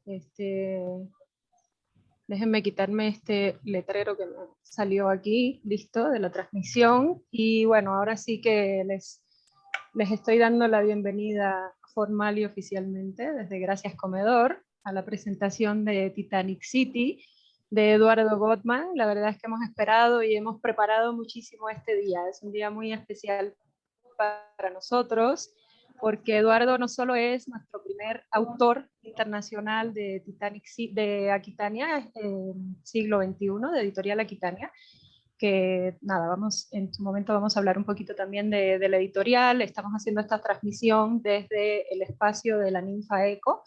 Este, déjenme quitarme este letrero que me salió aquí, listo, de la transmisión. Y bueno, ahora sí que les estoy dando la bienvenida formal y oficialmente desde Gracias Comedor a la presentación de Titanic City de Eduardo Gottman. La verdad es que hemos esperado y hemos preparado muchísimo este día. Es un día muy especial para nosotros, porque Eduardo no solo es nuestro primer autor internacional de Titanic, de Aquitania, siglo XXI, de editorial Aquitania, que nada, en su momento vamos a hablar un poquito también de la editorial. Estamos haciendo esta transmisión desde el espacio de la Ninfa Eco,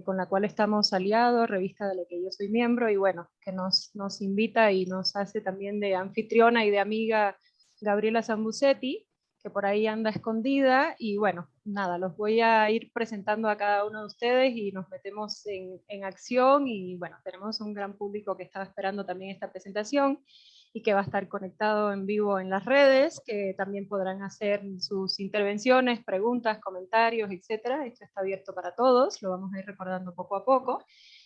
con la cual estamos aliados, revista de la que yo soy miembro, y bueno, que nos invita y nos hace también de anfitriona y de amiga Gabriela Zambucetti, que por ahí anda escondida, y bueno, nada, los voy a ir presentando a cada uno de ustedes y nos metemos en acción, y bueno, tenemos un gran público que estaba esperando también esta presentación y que va a estar conectado en vivo en las redes, que también podrán hacer sus intervenciones, preguntas, comentarios, etcétera. Esto está abierto para todos, lo vamos a ir recordando poco a poco.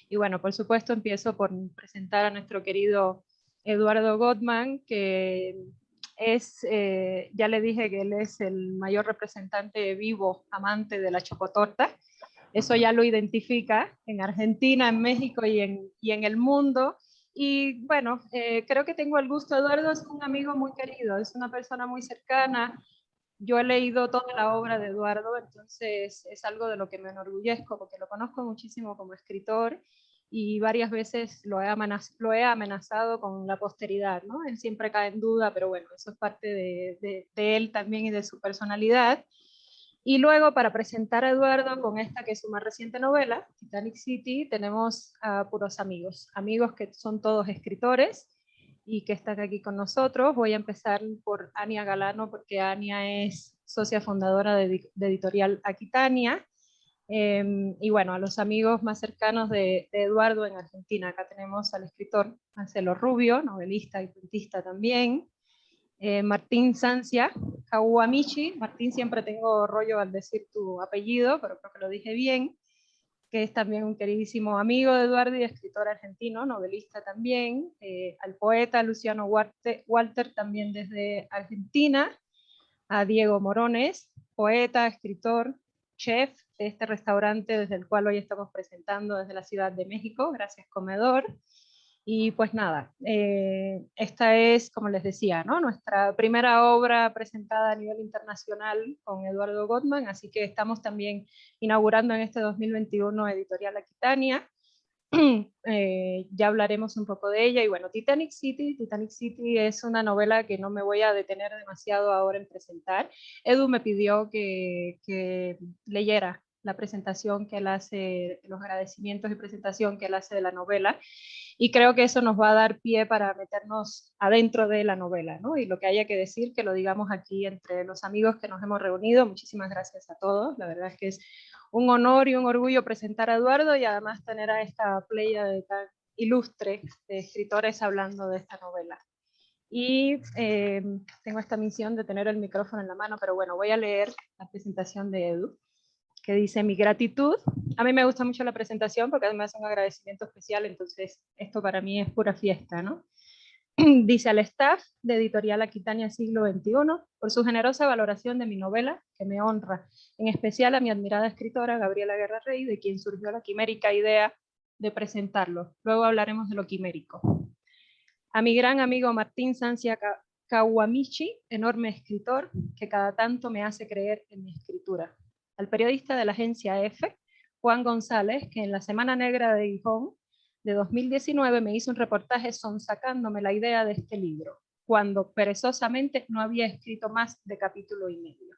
Y bueno, por supuesto, empiezo por presentar a nuestro querido Eduardo Gottman, que es, ya le dije que él es el mayor representante vivo, amante de la chocotorta. Eso ya lo identifica en Argentina, en México y en el mundo. Y bueno, creo que tengo el gusto. Eduardo es un amigo muy querido, es una persona muy cercana. Yo he leído toda la obra de Eduardo, entonces es algo de lo que me enorgullezco, porque lo conozco muchísimo como escritor y varias veces lo he amenazado con la posteridad, ¿no? Él siempre cae en duda, pero bueno, eso es parte de él también y de su personalidad. Y luego, para presentar a Eduardo con esta que es su más reciente novela, Titanic City, tenemos a puros amigos, amigos que son todos escritores y que están aquí con nosotros. Voy a empezar por Ania Galano, porque Ania es socia fundadora de Editorial Aquitania. Y bueno, a los amigos más cercanos de Eduardo en Argentina, acá tenemos al escritor Marcelo Rubio, novelista y cuentista también. Martín Sancia, Kawamichi. Martín, siempre tengo rollo al decir tu apellido, pero creo que lo dije bien, que es también un queridísimo amigo de Eduardo y escritor argentino, novelista también. Al poeta Luciano Walter, también desde Argentina. A Diego Morones, poeta, escritor, chef de este restaurante desde el cual hoy estamos presentando desde la Ciudad de México, Gracias Comedor. Y pues nada, esta es, como les decía, ¿no?, nuestra primera obra presentada a nivel internacional con Eduardo Gottman, así que estamos también inaugurando en este 2021 Editorial Aquitania. Ya hablaremos un poco de ella. Y bueno, Titanic City es una novela que no me voy a detener demasiado ahora en presentar. Edu me pidió que leyera la presentación que él hace, los agradecimientos y presentación que él hace de la novela, y creo que eso nos va a dar pie para meternos adentro de la novela, ¿no? Y lo que haya que decir, que lo digamos aquí entre los amigos que nos hemos reunido. Muchísimas gracias a todos, la verdad es que es un honor y un orgullo presentar a Eduardo y además tener a esta playa de tan ilustre de escritores hablando de esta novela. Y tengo esta misión de tener el micrófono en la mano, pero bueno, voy a leer la presentación de Edu, que dice: mi gratitud. A mí me gusta mucho la presentación porque además es un agradecimiento especial, entonces esto para mí es pura fiesta, ¿no? Dice: al staff de Editorial Aquitania Siglo XXI por su generosa valoración de mi novela, que me honra, en especial a mi admirada escritora Gabriela Guerra Rey, de quien surgió la quimérica idea de presentarlo. Luego hablaremos de lo quimérico. A mi gran amigo Martín Sancia Kawamichi, enorme escritor, que cada tanto me hace creer en mi escritura. Al periodista de la agencia EFE, Juan González, que en la Semana Negra de Gijón de 2019 me hizo un reportaje sonsacándome la idea de este libro, cuando perezosamente no había escrito más de capítulo y medio.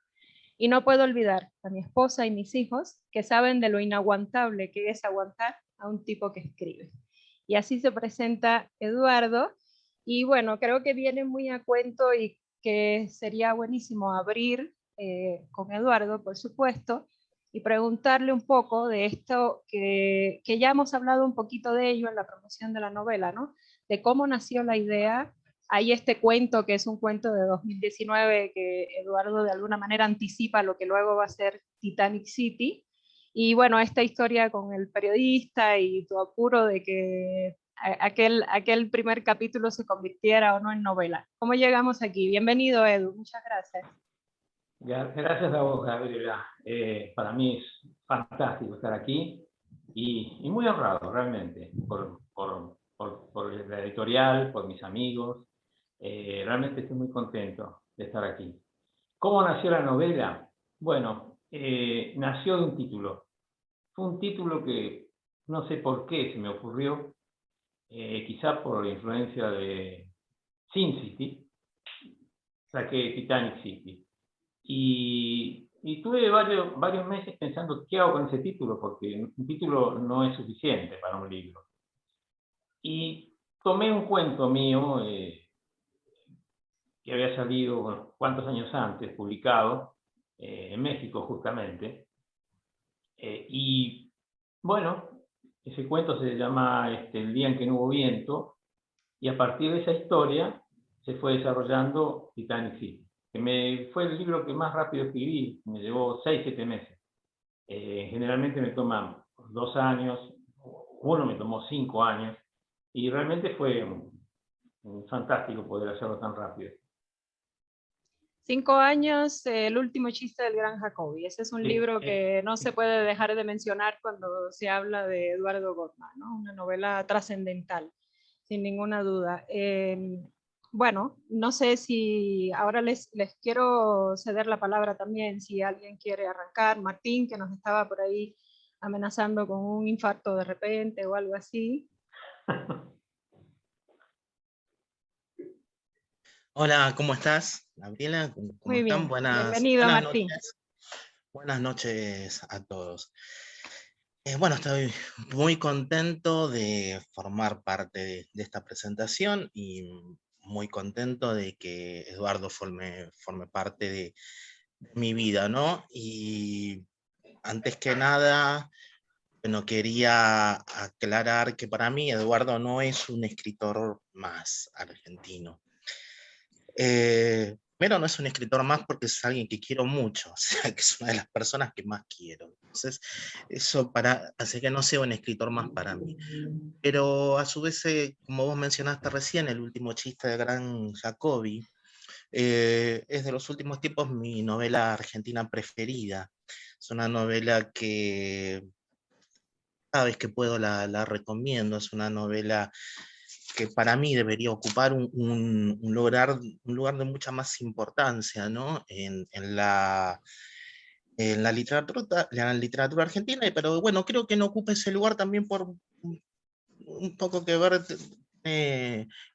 Y no puedo olvidar a mi esposa y mis hijos, que saben de lo inaguantable que es aguantar a un tipo que escribe. Y así se presenta Eduardo. Y bueno, creo que viene muy a cuento y que sería buenísimo abrir con Eduardo, por supuesto, y preguntarle un poco de esto que ya hemos hablado un poquito de ello en la promoción de la novela, ¿no? De cómo nació la idea. Hay este cuento que es un cuento de 2019 que Eduardo de alguna manera anticipa lo que luego va a ser Titanic City. Y bueno, esta historia con el periodista y tu apuro de que aquel primer capítulo se convirtiera o no en novela. ¿Cómo llegamos aquí? Bienvenido, Edu, muchas gracias. Gracias a vos, Gabriela. Para mí es fantástico estar aquí y muy honrado realmente por la editorial, por mis amigos. Realmente estoy muy contento de estar aquí. ¿Cómo nació la novela? Bueno, nació de un título. Fue un título que no sé por qué se me ocurrió, quizá por la influencia de Sin City, saqué Titanic City. Y tuve varios meses pensando qué hago con ese título, porque un título no es suficiente para un libro. Y tomé un cuento mío que había salido unos cuantos años antes, publicado en México justamente. Y bueno, ese cuento se llama El día en que no hubo viento, y a partir de esa historia se fue desarrollando Titanic City, fue el libro que más rápido escribí, me llevó 6, 7 meses. Generalmente me toma 2 años, uno me tomó 5 años, y realmente fue fantástico poder hacerlo tan rápido. 5 años, el último chiste del gran Jacobi. Ese es un Sí, libro que no se puede dejar de mencionar cuando se habla de Eduardo Gottman, ¿no? Una novela trascendental, sin ninguna duda. Bueno, no sé si ahora les quiero ceder la palabra también, si alguien quiere arrancar. Martín, que nos estaba por ahí amenazando con un infarto de repente o algo así. Hola, ¿cómo estás, Gabriela? ¿Cómo Muy están? bien, bienvenido Buenas Martín. noches. Buenas noches a todos. Bueno, estoy muy contento de formar parte de esta presentación y muy contento de que Eduardo forme parte de mi vida, ¿no? Y antes que nada, bueno, quería aclarar que para mí Eduardo no es un escritor más argentino. Pero no es un escritor más porque es alguien que quiero mucho, o sea, que es una de las personas que más quiero. Entonces, eso hace que no sea un escritor más para mí. Pero a su vez, como vos mencionaste recién, el último chiste de Gran Jacobi, es de los últimos tiempos mi novela argentina preferida. Es una novela que cada vez que puedo la recomiendo. Es una novela que para mí debería ocupar un lugar de mucha más importancia, ¿no? En la literatura argentina, pero bueno, creo que no ocupa ese lugar también por un poco que ver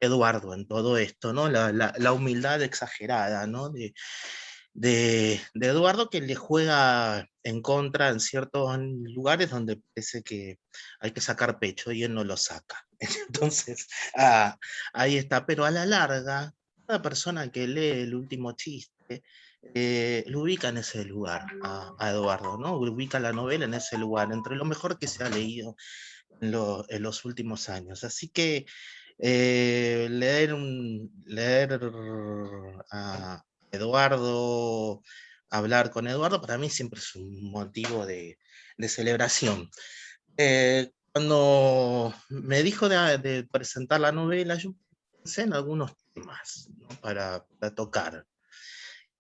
Eduardo en todo esto, ¿no? La humildad exagerada, ¿no? De Eduardo, que le juega en contra en ciertos lugares donde parece que hay que sacar pecho y él no lo saca. Entonces, ahí está, pero a la larga, una persona que lee el último chiste, lo ubica en ese lugar a Eduardo, ¿no? Ubica la novela en ese lugar, entre lo mejor que se ha leído en los últimos años. Así que leer a Eduardo, hablar con Eduardo, para mí siempre es un motivo de celebración. Cuando me dijo de presentar la novela, yo pensé en algunos temas, ¿no? para tocar.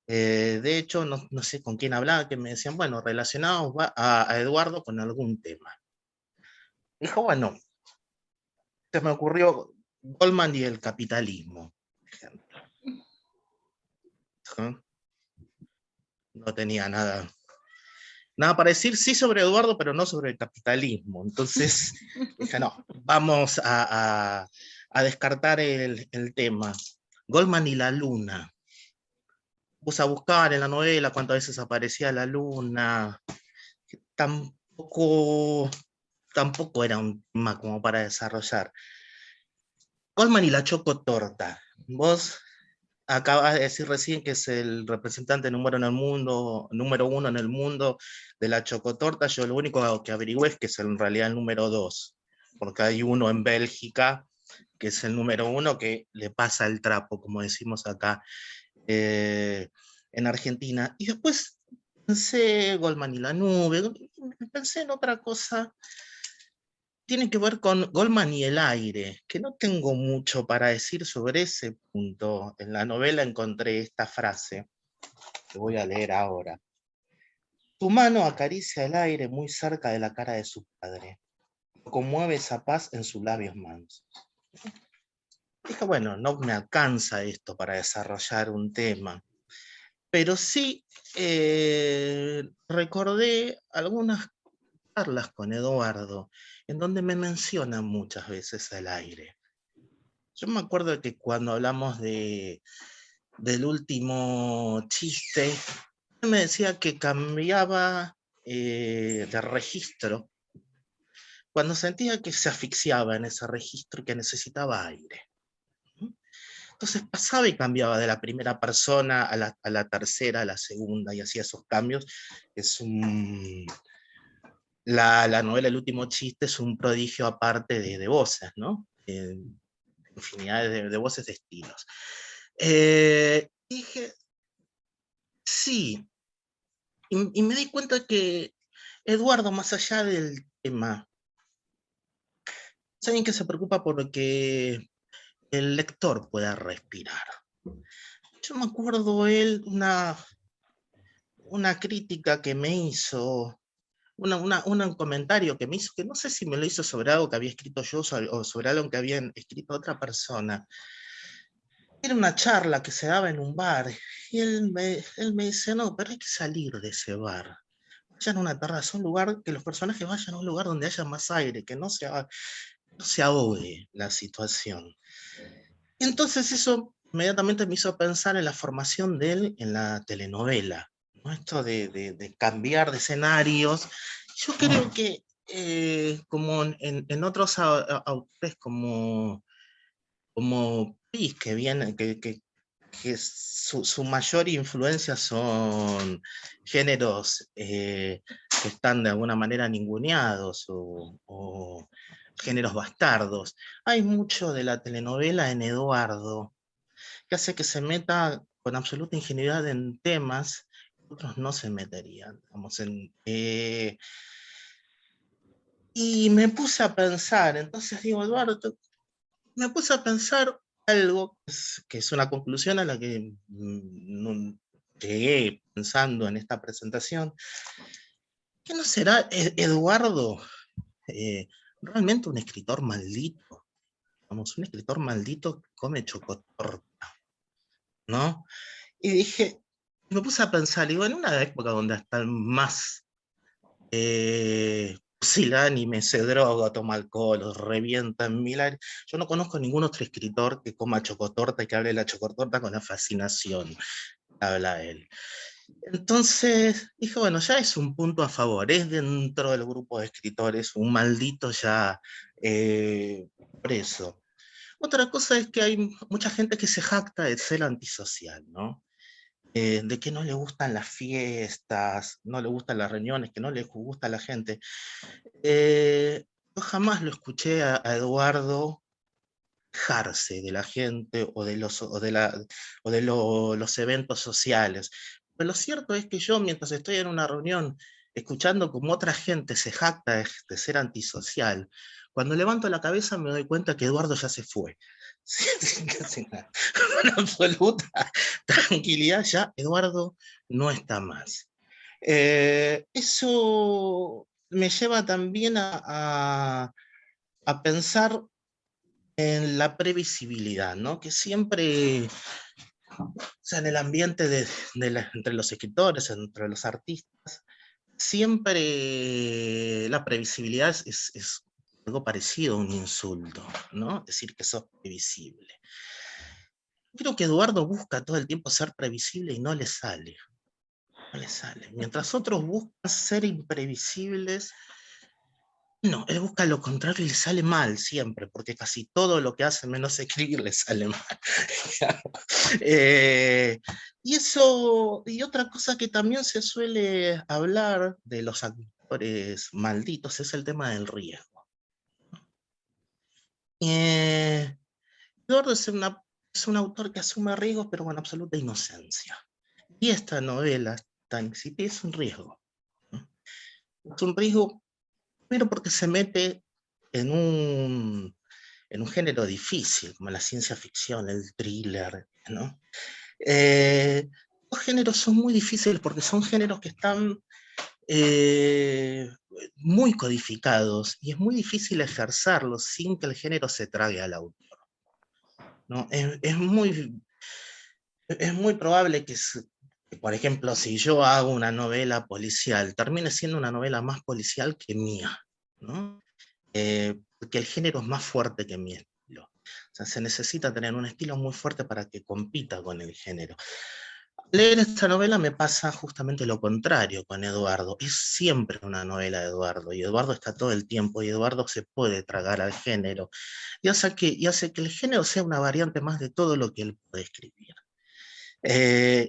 De hecho, no sé con quién hablaba, que me decían, bueno, relacionados a Eduardo con algún tema. Dijo, bueno, se me ocurrió Goldman y el capitalismo, por ejemplo. ¿Ah? No tenía nada para decir, sí sobre Eduardo, pero no sobre el capitalismo. Entonces dije, no, vamos a descartar el tema. Goldman y la luna. Puse a buscar en la novela cuántas veces aparecía la luna. Tampoco, tampoco era un tema como para desarrollar. Goldman y la chocotorta. Vos acabas de decir recién que es el representante número uno en el mundo de la chocotorta. Yo lo único que averigüé es que es en realidad el número 2, porque hay uno en Bélgica que es el número 1 que le pasa el trapo, como decimos acá en Argentina. Y después Pensé Goldman y la nube, pensé en otra cosa. Tiene que ver con Goldman y el aire, que no tengo mucho para decir sobre ese punto. En la novela encontré esta frase, que voy a leer ahora. Tu mano acaricia el aire muy cerca de la cara de su padre. Conmueve esa paz en sus labios mansos. Dije, bueno, no me alcanza esto para desarrollar un tema, pero sí recordé algunas charlas con Eduardo, en donde me menciona muchas veces el aire. Yo me acuerdo que cuando hablamos del último chiste, él me decía que cambiaba de registro cuando sentía que se asfixiaba en ese registro y que necesitaba aire. Entonces pasaba y cambiaba de la primera persona a la tercera, a la segunda, y hacía esos cambios. Es la novela El último chiste es un prodigio aparte de voces, ¿no? Infinidad de voces, de estilos. Dije, sí, y me di cuenta que Eduardo, más allá del tema, es alguien que se preocupa por que el lector pueda respirar. Yo me acuerdo él, una crítica que me hizo, un comentario que me hizo, que no sé si me lo hizo sobre algo que había escrito yo o sobre algo que había escrito otra persona. Era una charla que se daba en un bar y él me dice, no, pero hay que salir de ese bar. Vayan a una terraza, un lugar, que los personajes vayan a un lugar donde haya más aire, que no se ahogue la situación. Y entonces eso inmediatamente me hizo pensar en la formación de él en la telenovela, ¿no? Esto de cambiar de escenarios. Yo creo que como en otros autores como Pis, que viene, que su mayor influencia son géneros que están de alguna manera ninguneados o géneros bastardos. Hay mucho de la telenovela en Eduardo, que hace que se meta con absoluta ingenuidad en temas que otros no se meterían. Digamos, y me puse a pensar, entonces digo, Eduardo, me puse a pensar algo que es una conclusión a la que llegué pensando en esta presentación, que no será Eduardo realmente un escritor maldito, vamos, un escritor maldito que come chocotorta, ¿no? Y dije, me puse a pensar, digo, en una época donde hasta el más pusilánime se droga, toma alcohol, los revienta en mil aires. Yo no conozco ningún otro escritor que coma chocotorta y que hable de la chocotorta con la fascinación que habla él. Entonces dije, bueno, ya es un punto a favor, es dentro del grupo de escritores un maldito ya preso. Otra cosa es que hay mucha gente que se jacta de ser antisocial, ¿no? De que no le gustan las fiestas, no le gustan las reuniones, que no le gusta a la gente. Yo jamás lo escuché a Eduardo quejarse de la gente o de los eventos sociales. Pero lo cierto es que yo, mientras estoy en una reunión, escuchando como otra gente se jacta de ser antisocial, cuando levanto la cabeza me doy cuenta que Eduardo ya se fue. Con absoluta tranquilidad, ya Eduardo no está más. Eso me lleva también a pensar en la previsibilidad, ¿no? Que siempre, o sea, en el ambiente entre los escritores, entre los artistas, siempre la previsibilidad es algo parecido a un insulto, ¿no? Decir que sos previsible. Creo que Eduardo busca todo el tiempo ser previsible y no le sale. No le sale. Mientras otros buscan ser imprevisibles, no, él busca lo contrario y le sale mal siempre, porque casi todo lo que hace menos escribir le sale mal. Y eso, y otra cosa que también se suele hablar de los actores malditos es el tema del riesgo. Eduardo es un autor que asume riesgos, pero con absoluta inocencia. Y esta novela Tanksity es un riesgo. ¿No? Es un riesgo, primero porque se mete en un género difícil, como la ciencia ficción, el thriller, ¿no? Los géneros son muy difíciles porque son géneros que están muy codificados y es muy difícil ejercerlos sin que el género se trague al autor, ¿no? Es muy probable que, por ejemplo, si yo hago una novela policial, termine siendo una novela más policial que mía, ¿no? Porque el género es más fuerte que mi estilo. O sea, se necesita tener un estilo muy fuerte para que compita con el género. Leer esta novela me pasa justamente lo contrario con Eduardo. Es siempre una novela de Eduardo, y Eduardo está todo el tiempo, y Eduardo se puede tragar al género, y hace que el género sea una variante más de todo lo que él puede escribir.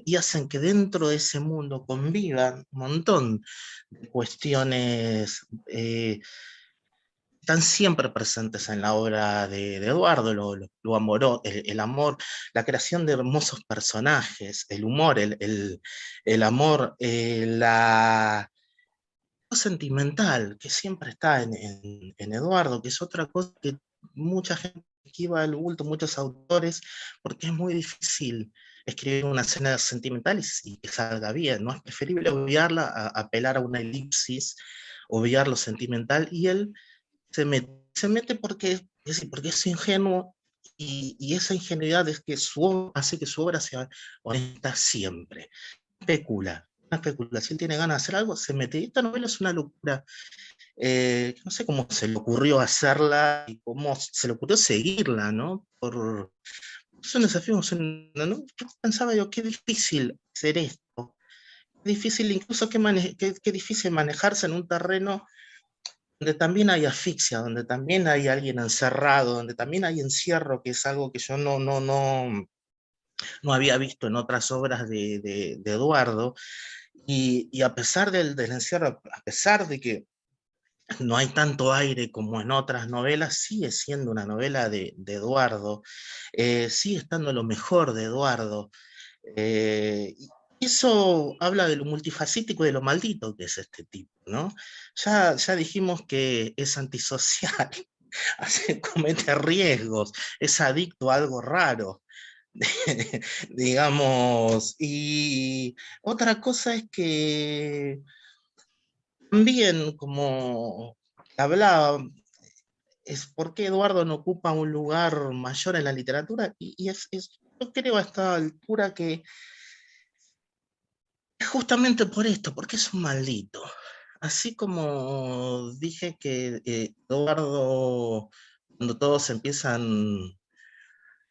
Y hacen que dentro de ese mundo convivan un montón de cuestiones están siempre presentes en la obra de Eduardo, lo amoró, el amor, la creación de hermosos personajes, el humor, el amor, lo sentimental que siempre está en Eduardo, que es otra cosa que mucha gente esquiva al bulto, muchos autores, porque es muy difícil escribir una escena sentimental y que salga bien, ¿no? Es preferible obviarla, apelar a una elipsis, obviar lo sentimental, y él se mete porque es ingenuo, y esa ingenuidad es que hace que su obra sea honesta siempre. Una especulación, tiene ganas de hacer algo, se mete. Esta novela es una locura. No sé cómo se le ocurrió hacerla y cómo se le ocurrió seguirla, ¿no? Es un desafío, ¿no? Yo pensaba yo, qué difícil hacer esto, qué difícil incluso qué difícil manejarse en un terreno donde también hay asfixia, donde también hay alguien encerrado, donde también hay encierro, que es algo que yo no había visto en otras obras de Eduardo, y a pesar del encierro, a pesar de que no hay tanto aire como en otras novelas, sigue siendo una novela de Eduardo, sigue estando lo mejor de Eduardo. Y eso habla de lo multifacético y de lo maldito que es este tipo, ¿no? Ya dijimos que es antisocial, comete riesgos, es adicto a algo raro, digamos. Y otra cosa es que también, como hablaba, es por qué Eduardo no ocupa un lugar mayor en la literatura, yo creo a esta altura que es justamente por esto, porque es un maldito. Así como dije que Eduardo, cuando todos empiezan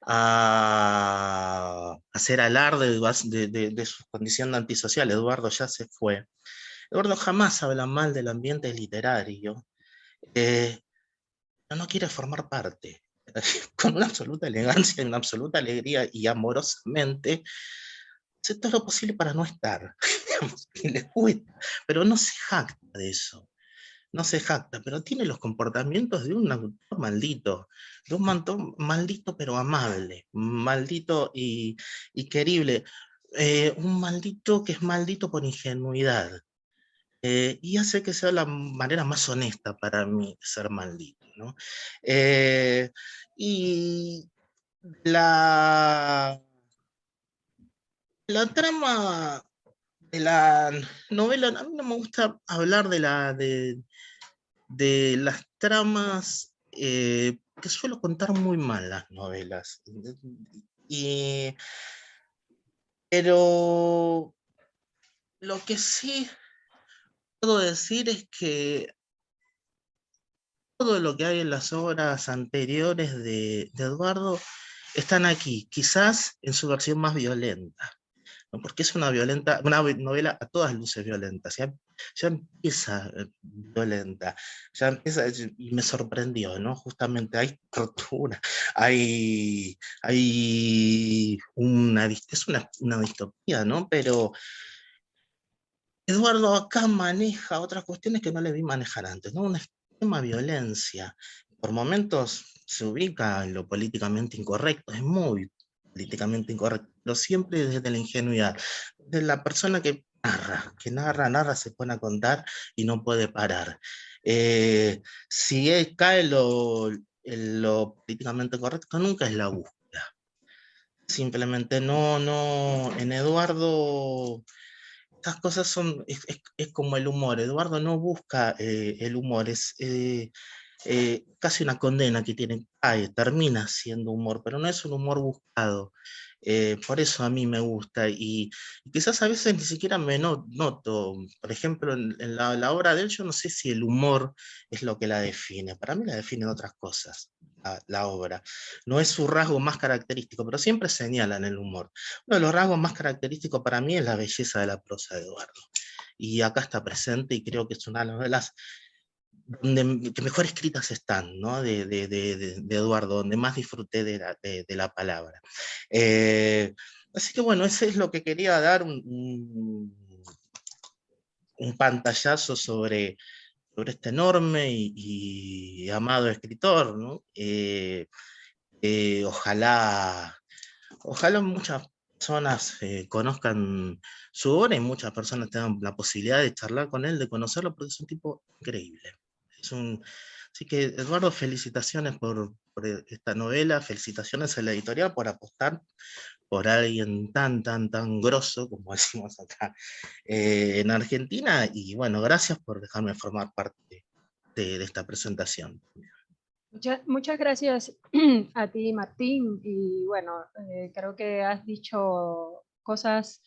a hacer alarde de su condición antisocial, Eduardo ya se fue. Eduardo jamás habla mal del ambiente literario, eh, pero no quiere formar parte. Con una absoluta elegancia, una absoluta alegría y amorosamente, hace todo lo posible para no estar, digamos, y le cuesta, pero no se jacta de eso, no se jacta, pero tiene los comportamientos de un autor maldito, de un maldito pero amable, maldito y querible, un maldito que es maldito por ingenuidad, y hace que sea la manera más honesta para mí de ser maldito, ¿no? Y la, la trama de la novela, a mí no me gusta hablar de las tramas, que suelo contar muy mal las novelas. Y, pero lo que sí puedo decir es que todo lo que hay en las obras anteriores de Eduardo están aquí, quizás en su versión más violenta, ¿no? Porque es una novela a todas luces violenta, ya empieza violenta, ya empieza, y me sorprendió, ¿no? Justamente hay tortura, hay es una distopía, ¿no? Pero Eduardo acá maneja otras cuestiones que no le vi manejar antes, ¿no? Una extrema violencia. Por momentos se ubica en lo políticamente incorrecto, es muy políticamente incorrecto, pero siempre desde la ingenuidad, de la persona que narra, se pone a contar y no puede parar. Si cae en lo políticamente correcto, nunca es la búsqueda. Simplemente en Eduardo, estas cosas es como el humor. Eduardo no busca el humor, es casi una condena que tiene, termina siendo humor, pero no es un humor buscado. Por eso a mí me gusta y quizás a veces ni siquiera noto, por ejemplo, en la obra de él, yo no sé si el humor es lo que la define, para mí la definen otras cosas, la obra. No es su rasgo más característico, pero siempre señalan el humor. Uno de los rasgos más característicos para mí es la belleza de la prosa de Eduardo. Y acá está presente y creo que es una de las novelas que mejor escritas están, ¿no? De Eduardo, donde más disfruté de la palabra. Así que bueno, ese es lo que quería dar un pantallazo sobre este enorme y amado escritor, ¿no? Ojalá muchas personas conozcan su obra y muchas personas tengan la posibilidad de charlar con él, de conocerlo, porque es un tipo increíble. Así que, Eduardo, felicitaciones por esta novela, felicitaciones a la editorial por apostar por alguien tan grosso, como decimos acá en Argentina, y bueno, gracias por dejarme formar parte de esta presentación. Muchas gracias a ti, Martín, y bueno, creo que has dicho cosas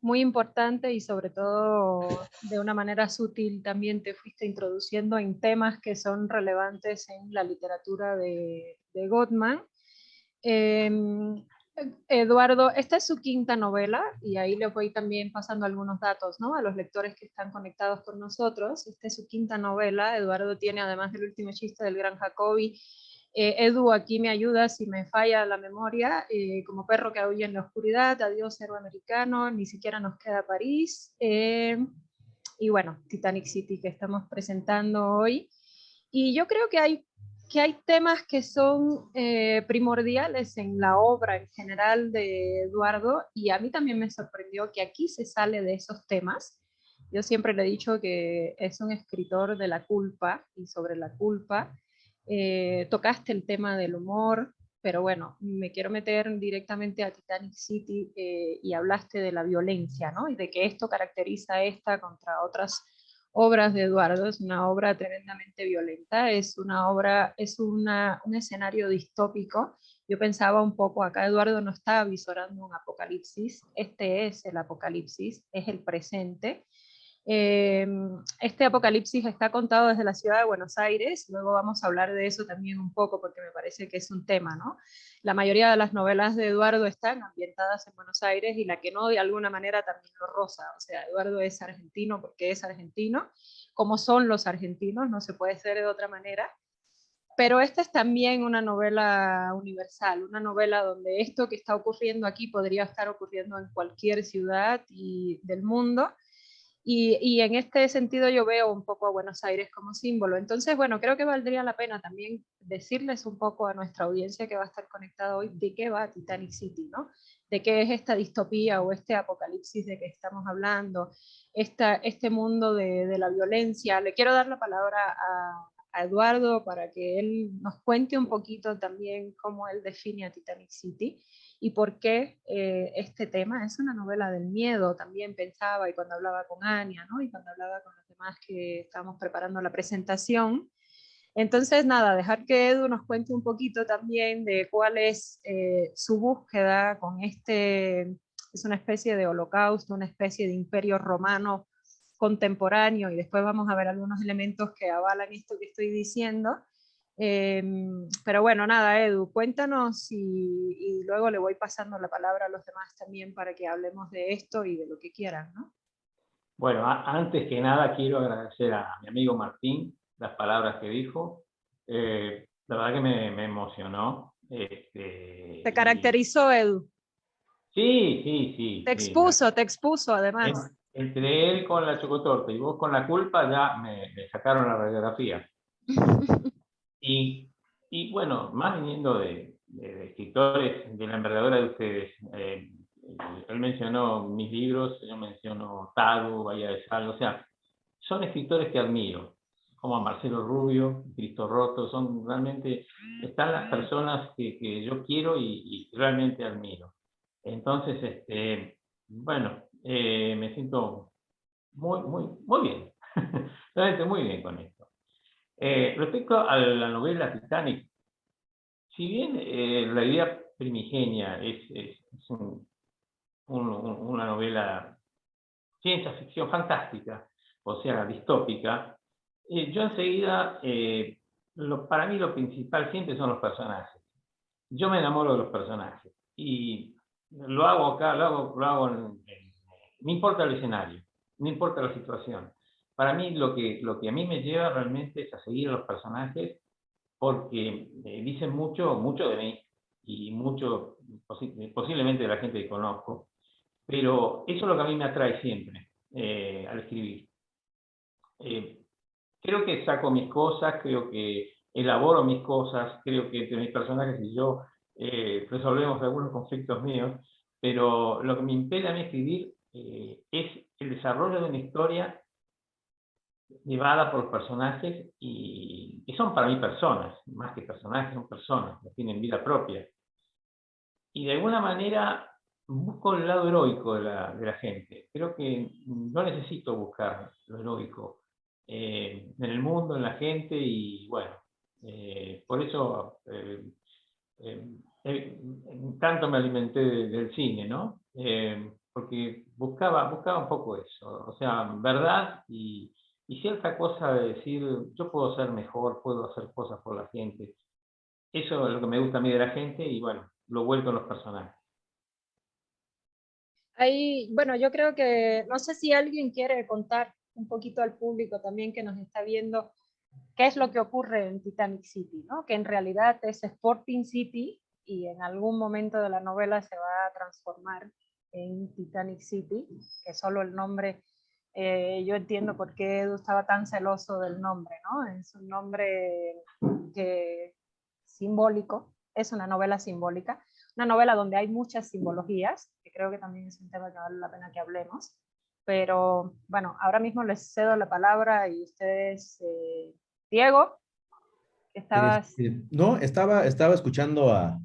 muy importantes y sobre todo de una manera sutil también te fuiste introduciendo en temas que son relevantes en la literatura de Gottman. Eduardo, esta es su quinta novela y ahí les voy también pasando algunos datos, ¿no? A los lectores que están conectados con nosotros. Esta es su quinta novela. Eduardo tiene, además del último chiste del gran Jacobi, Edu, aquí me ayuda si me falla la memoria, como perro que aúlla en la oscuridad, adiós héroe americano, ni siquiera nos queda París, y bueno, Titanic City que estamos presentando hoy. Y yo creo que hay temas que son primordiales en la obra en general de Eduardo, y a mí también me sorprendió que aquí se sale de esos temas. Yo siempre le he dicho que es un escritor de la culpa y sobre la culpa. Tocaste el tema del humor, pero bueno, me quiero meter directamente a Titanic City y hablaste de la violencia, ¿no? Y de que esto caracteriza esta contra otras obras de Eduardo. Es una obra tremendamente violenta, es una obra, es un escenario distópico. Yo pensaba un poco, acá Eduardo no está visorando un apocalipsis, este es el apocalipsis, es el presente. Este apocalipsis está contado desde la ciudad de Buenos Aires, luego vamos a hablar de eso también un poco porque me parece que es un tema, ¿no? La mayoría de las novelas de Eduardo están ambientadas en Buenos Aires y la que no de alguna manera también lo roza, o sea, Eduardo es argentino porque es argentino, como son los argentinos, no se puede ser de otra manera. Pero esta es también una novela universal, una novela donde esto que está ocurriendo aquí podría estar ocurriendo en cualquier ciudad del mundo. Y en este sentido yo veo un poco a Buenos Aires como símbolo. Entonces, bueno, creo que valdría la pena también decirles un poco a nuestra audiencia que va a estar conectada hoy de qué va Titanic City, ¿no? De qué es esta distopía o este apocalipsis de que estamos hablando, este mundo de la violencia. Le quiero dar la palabra a Eduardo para que él nos cuente un poquito también cómo él define a Titanic City y por qué este tema es una novela del miedo, también pensaba, y cuando hablaba con Ania, ¿no? Y cuando hablaba con los demás que estábamos preparando la presentación. Entonces, nada, dejar que Edu nos cuente un poquito también de cuál es su búsqueda con es una especie de holocausto, una especie de imperio romano contemporáneo, y después vamos a ver algunos elementos que avalan esto que estoy diciendo. Pero bueno, nada, Edu, cuéntanos y luego le voy pasando la palabra a los demás también para que hablemos de esto y de lo que quieran, ¿no? Bueno, antes que nada quiero agradecer a mi amigo Martín las palabras que dijo. La verdad que me emocionó. Te caracterizó, Edu. Sí. Te expuso además. Entre él con la chocotorta y vos con la culpa ya me sacaron la radiografía. Y bueno, más viniendo de escritores de la envergadura de ustedes, él mencionó mis libros, yo menciono Tago, Bahía de Sal, o sea, son escritores que admiro, como a Marcelo Rubio, Cristo Roto, son realmente, están las personas que yo quiero y realmente admiro. Entonces, bueno, me siento muy bien, realmente muy bien con esto. Respecto a la novela Titanic, si bien la idea primigenia es una novela ciencia ficción fantástica, o sea, distópica, yo enseguida, para mí lo principal siempre son los personajes. Yo me enamoro de los personajes y lo hago acá, lo hago no importa el escenario, no importa la situación. Para mí lo que a mí me lleva realmente es a seguir a los personajes porque dicen mucho de mí y mucho posiblemente de la gente que conozco, pero eso es lo que a mí me atrae siempre al escribir. Creo que saco mis cosas, creo que elaboro mis cosas, creo que entre mis personajes y yo resolvemos algunos conflictos míos, pero lo que me impide a mí escribir es el desarrollo de una historia llevada por personajes y son para mí personas, más que personajes, son personas, que tienen vida propia. Y de alguna manera busco el lado heroico de la gente. Creo que no necesito buscar lo heroico en el mundo, en la gente, y bueno, por eso tanto me alimenté del cine, ¿no? Porque buscaba un poco eso, o sea, verdad y cierta cosa de decir, yo puedo ser mejor, puedo hacer cosas por la gente. Eso es lo que me gusta a mí de la gente y bueno, lo vuelco en los personajes. Ahí, bueno, yo creo que, no sé si alguien quiere contar un poquito al público también que nos está viendo qué es lo que ocurre en Titanic City, ¿no? Que en realidad es Sporting City y en algún momento de la novela se va a transformar en Titanic City, que solo el nombre, yo entiendo por qué Edu estaba tan celoso del nombre, ¿no? Es un nombre que, simbólico, es una novela simbólica, una novela donde hay muchas simbologías, que creo que también es un tema que vale la pena que hablemos. Pero bueno, ahora mismo les cedo la palabra y ustedes, Diego, estabas... No, estaba escuchando a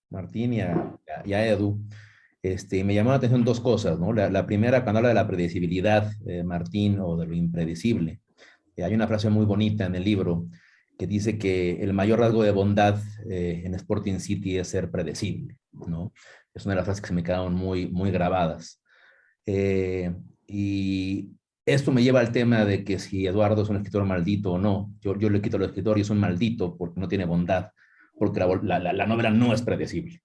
Martín y a Edu. Y me llamó la atención dos cosas, ¿no? La primera, cuando habla de la predecibilidad, Martín, o de lo impredecible. Hay una frase muy bonita en el libro que dice que el mayor rasgo de bondad en Sporting City es ser predecible, ¿no? Es una de las frases que se me quedaron muy grabadas. Y esto me lleva al tema de que si Eduardo es un escritor maldito o no. Yo le quito al escritor y es un maldito porque no tiene bondad, porque la novela no es predecible,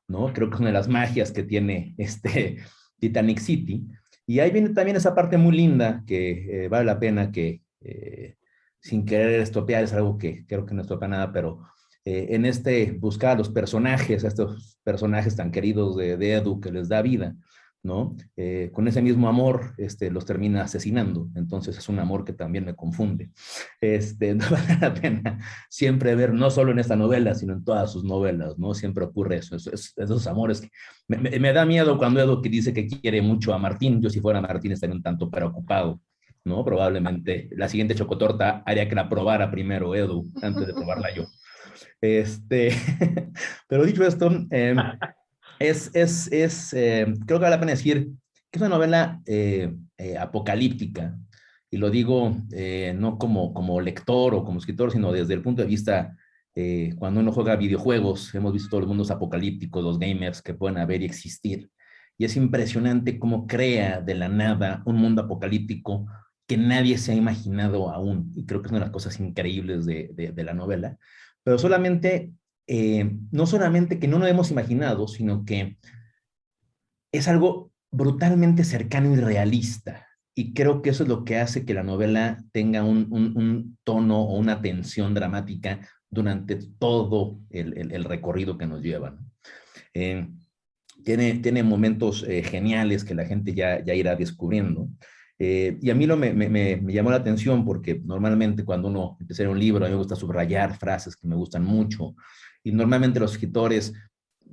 ¿no? Creo que es una de las magias que tiene Titanic City. Y ahí viene también esa parte muy linda que vale la pena que, sin querer estropear, es algo que creo que no estropea nada, pero en buscar a los personajes, a estos personajes tan queridos de Edu que les da vida, ¿no? Con ese mismo amor los termina asesinando. Entonces es un amor que también me confunde. No vale la pena siempre ver, no solo en esta novela, sino en todas sus novelas, ¿no? Siempre ocurre eso, esos amores que me da miedo cuando Edu que dice que quiere mucho a Martín. Yo si fuera Martín estaría un tanto preocupado, ¿no? Probablemente la siguiente chocotorta haría que la probara primero Edu antes de probarla yo. Pero dicho esto, creo que vale la pena decir que es una novela apocalíptica, y lo digo no como lector o como escritor, sino desde el punto de vista, cuando uno juega videojuegos, hemos visto todos los mundos apocalípticos, los gamers que pueden haber y existir, y es impresionante cómo crea de la nada un mundo apocalíptico que nadie se ha imaginado aún, y creo que es una de las cosas increíbles de la novela, pero no solamente que no lo hemos imaginado, sino que es algo brutalmente cercano y realista. Y creo que eso es lo que hace que la novela tenga un tono o una tensión dramática durante todo el recorrido que nos lleva, ¿no? Tiene momentos geniales que la gente ya irá descubriendo. Y a mí me llamó la atención porque normalmente cuando uno empieza a leer un libro, a mí me gusta subrayar frases que me gustan mucho. Y normalmente los escritores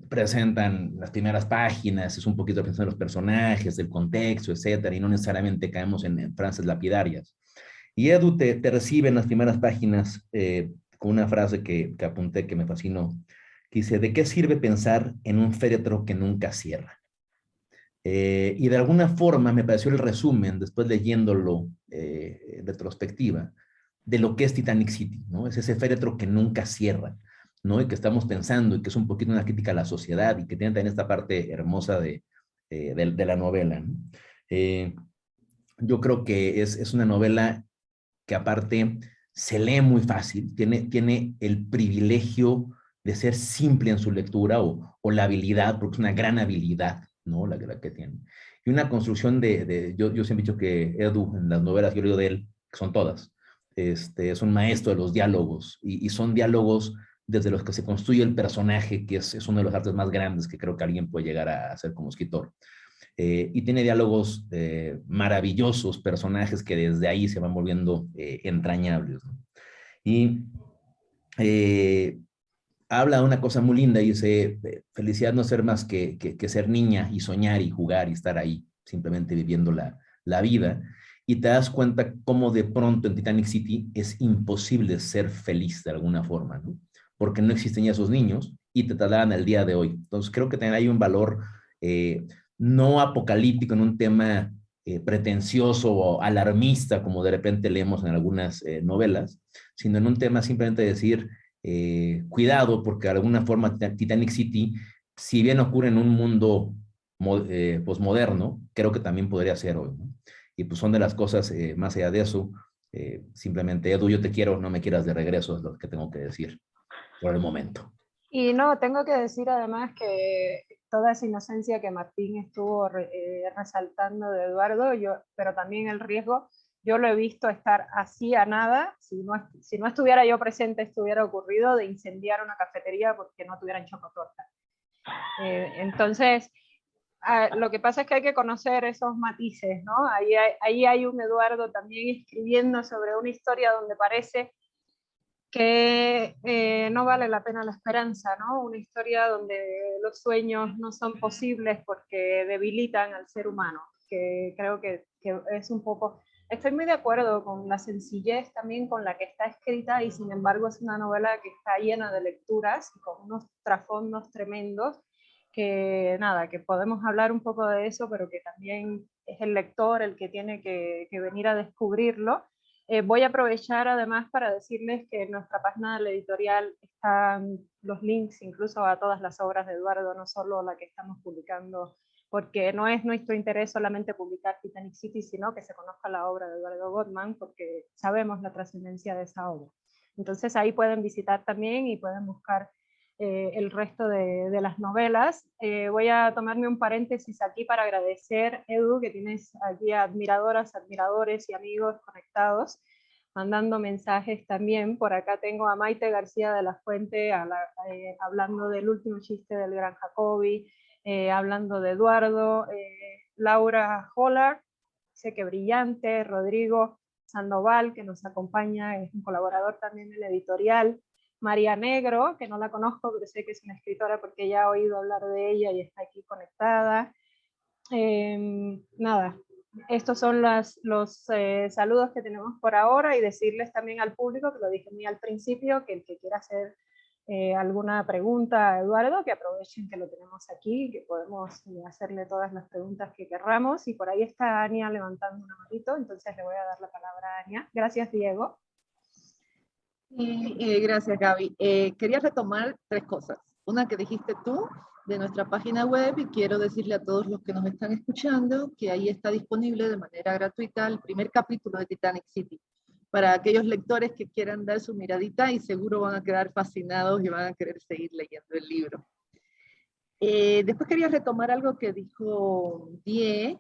presentan las primeras páginas, es un poquito pensando en los personajes, el contexto, etcétera, y no necesariamente caemos en frases lapidarias. Y Edu te recibe en las primeras páginas con una frase que apunté que me fascinó, que dice: ¿de qué sirve pensar en un féretro que nunca cierra? Y de alguna forma me pareció el resumen, después leyéndolo en retrospectiva, de lo que es Titanic City, ¿no? Es ese féretro que nunca cierra, ¿no? Y que estamos pensando, y que es un poquito una crítica a la sociedad, y que tiene también esta parte hermosa de la novela, ¿no? Yo creo que es una novela que aparte se lee muy fácil, tiene el privilegio de ser simple en su lectura o la habilidad, porque es una gran habilidad, ¿no? La que tiene. Y una construcción yo siempre he dicho que Edu, en las novelas que yo leo de él, que son todas, es un maestro de los diálogos, y son diálogos desde los que se construye el personaje, que es uno de los artes más grandes que creo que alguien puede llegar a hacer como escritor. Y tiene diálogos maravillosos, personajes que desde ahí se van volviendo entrañables, ¿no? Y habla de una cosa muy linda y dice: felicidad no es ser más que ser niña y soñar y jugar y estar ahí, simplemente viviendo la vida. Y te das cuenta cómo de pronto en Titanic City es imposible ser feliz de alguna forma, ¿no? Porque no existen ya esos niños y te trasladan al día de hoy. Entonces creo que también hay un valor no apocalíptico en un tema pretencioso o alarmista, como de repente leemos en algunas novelas, sino en un tema simplemente de decir, cuidado, porque de alguna forma Titanic City, si bien ocurre en un mundo posmoderno, creo que también podría ser hoy, ¿no? Y pues son de las cosas, más allá de eso, simplemente, Edu, yo te quiero, no me quieras de regreso, es lo que tengo que decir por el momento. Y no, tengo que decir además que toda esa inocencia que Martín estuvo resaltando de Eduardo, pero también el riesgo, yo lo he visto estar así a nada, si no estuviera yo presente, estuviera ocurrido de incendiar una cafetería porque no tuvieran chocotorta. Entonces, lo que pasa es que hay que conocer esos matices, ¿no? Ahí hay un Eduardo también escribiendo sobre una historia donde parece que no vale la pena la esperanza, ¿no? Una historia donde los sueños no son posibles porque debilitan al ser humano, que creo que es un poco... Estoy muy de acuerdo con la sencillez también con la que está escrita, y sin embargo es una novela que está llena de lecturas y con unos trasfondos tremendos que nada, que podemos hablar un poco de eso, pero que también es el lector el que tiene que venir a descubrirlo. Voy a aprovechar además para decirles que en nuestra página de la editorial están los links incluso a todas las obras de Eduardo, no solo la que estamos publicando, porque no es nuestro interés solamente publicar Titanic City, sino que se conozca la obra de Eduardo Gottman, porque sabemos la trascendencia de esa obra. Entonces ahí pueden visitar también y pueden buscar el resto de las novelas. Voy a tomarme un paréntesis aquí para agradecer, Edu, que tienes aquí admiradoras, admiradores y amigos conectados, mandando mensajes también. Por acá tengo a Maite García de la Fuente hablando del último chiste del Gran Jacobi, hablando de Eduardo, Laura Hollard, sé que brillante, Rodrigo Sandoval, que nos acompaña, es un colaborador también de la editorial, María Negro, que no la conozco, pero sé que es una escritora porque ya he oído hablar de ella y está aquí conectada. Nada, estos son los saludos que tenemos por ahora, y decirles también al público, que lo dije muy al principio, que el que quiera hacer alguna pregunta a Eduardo, que aprovechen que lo tenemos aquí, que podemos hacerle todas las preguntas que querramos. Y por ahí está Ania levantando una manito, entonces le voy a dar la palabra a Ania. Gracias, Diego. Gracias, Gaby. Quería retomar 3 cosas. Una que dijiste tú de nuestra página web, y quiero decirle a todos los que nos están escuchando que ahí está disponible de manera gratuita el primer capítulo de Titanic City, para aquellos lectores que quieran dar su miradita y seguro van a quedar fascinados y van a querer seguir leyendo el libro. Después quería retomar algo que dijo Die,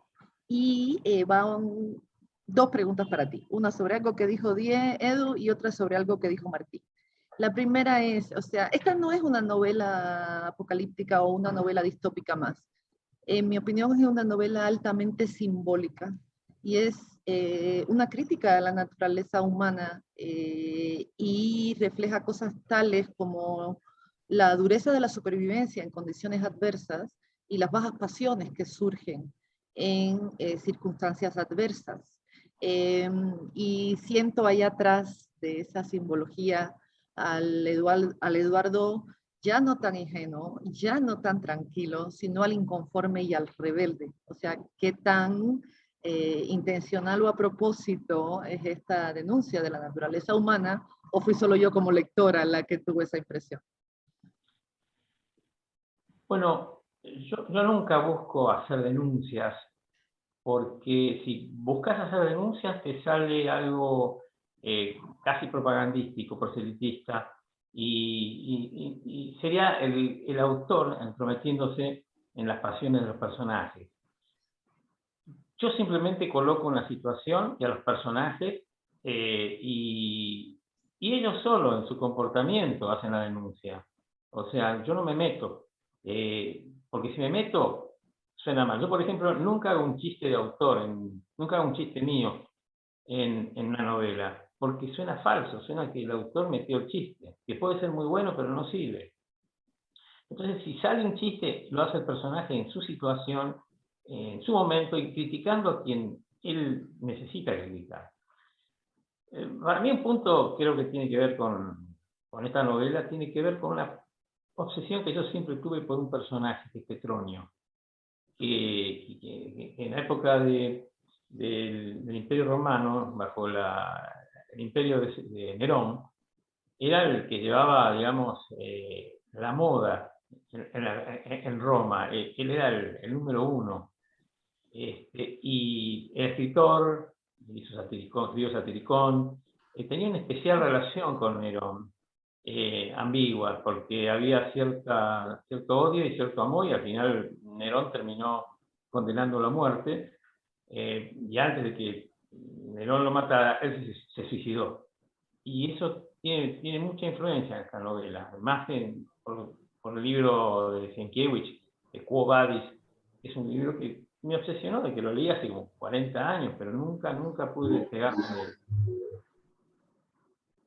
y van 2 preguntas para ti. Una sobre algo que dijo Die, Edu, y otra sobre algo que dijo Martín. La primera es, o sea, esta no es una novela apocalíptica o una novela distópica más. En mi opinión es una novela altamente simbólica, y es una crítica a la naturaleza humana, y refleja cosas tales como la dureza de la supervivencia en condiciones adversas y las bajas pasiones que surgen en circunstancias adversas. Y siento allá atrás de esa simbología al Eduardo ya no tan ingenuo, ya no tan tranquilo, sino al inconforme y al rebelde. O sea, qué tan intencional o a propósito es esta denuncia de la naturaleza humana, o fui solo yo como lectora la que tuvo esa impresión. Bueno, yo nunca busco hacer denuncias, porque si buscas hacer denuncias te sale algo casi propagandístico, proselitista, y sería el autor entrometiéndose en las pasiones de los personajes. Yo simplemente coloco una situación y a los personajes, y ellos solos en su comportamiento hacen la denuncia. O sea, yo no me meto, porque si me meto suena mal. Yo, por ejemplo, nunca hago un chiste de autor, nunca hago un chiste mío en una novela, porque suena falso, suena que el autor metió el chiste, que puede ser muy bueno, pero no sirve. Entonces, si sale un chiste, lo hace el personaje en su situación, en su momento, y criticando a quien él necesita criticar. Para mí un punto creo que tiene que ver con esta novela, tiene que ver con una obsesión que yo siempre tuve por un personaje, que es Petronio, que en la época del Imperio Romano, bajo el imperio de Nerón, era el que llevaba, digamos, la moda en Roma. Él era el número uno. Y el escritor, hizo Satiricón, tenía una especial relación con Nerón, ambigua, porque había cierto odio y cierto amor, y al final Nerón terminó condenando la muerte, y antes de que Nerón lo matara, él se suicidó. Y eso tiene mucha influencia en esta novela, más que por el libro de Sienkiewicz, de Quo Vadis. Es un libro que me obsesionó, de que lo leí hace como 40 años, pero nunca pude despegarme de él.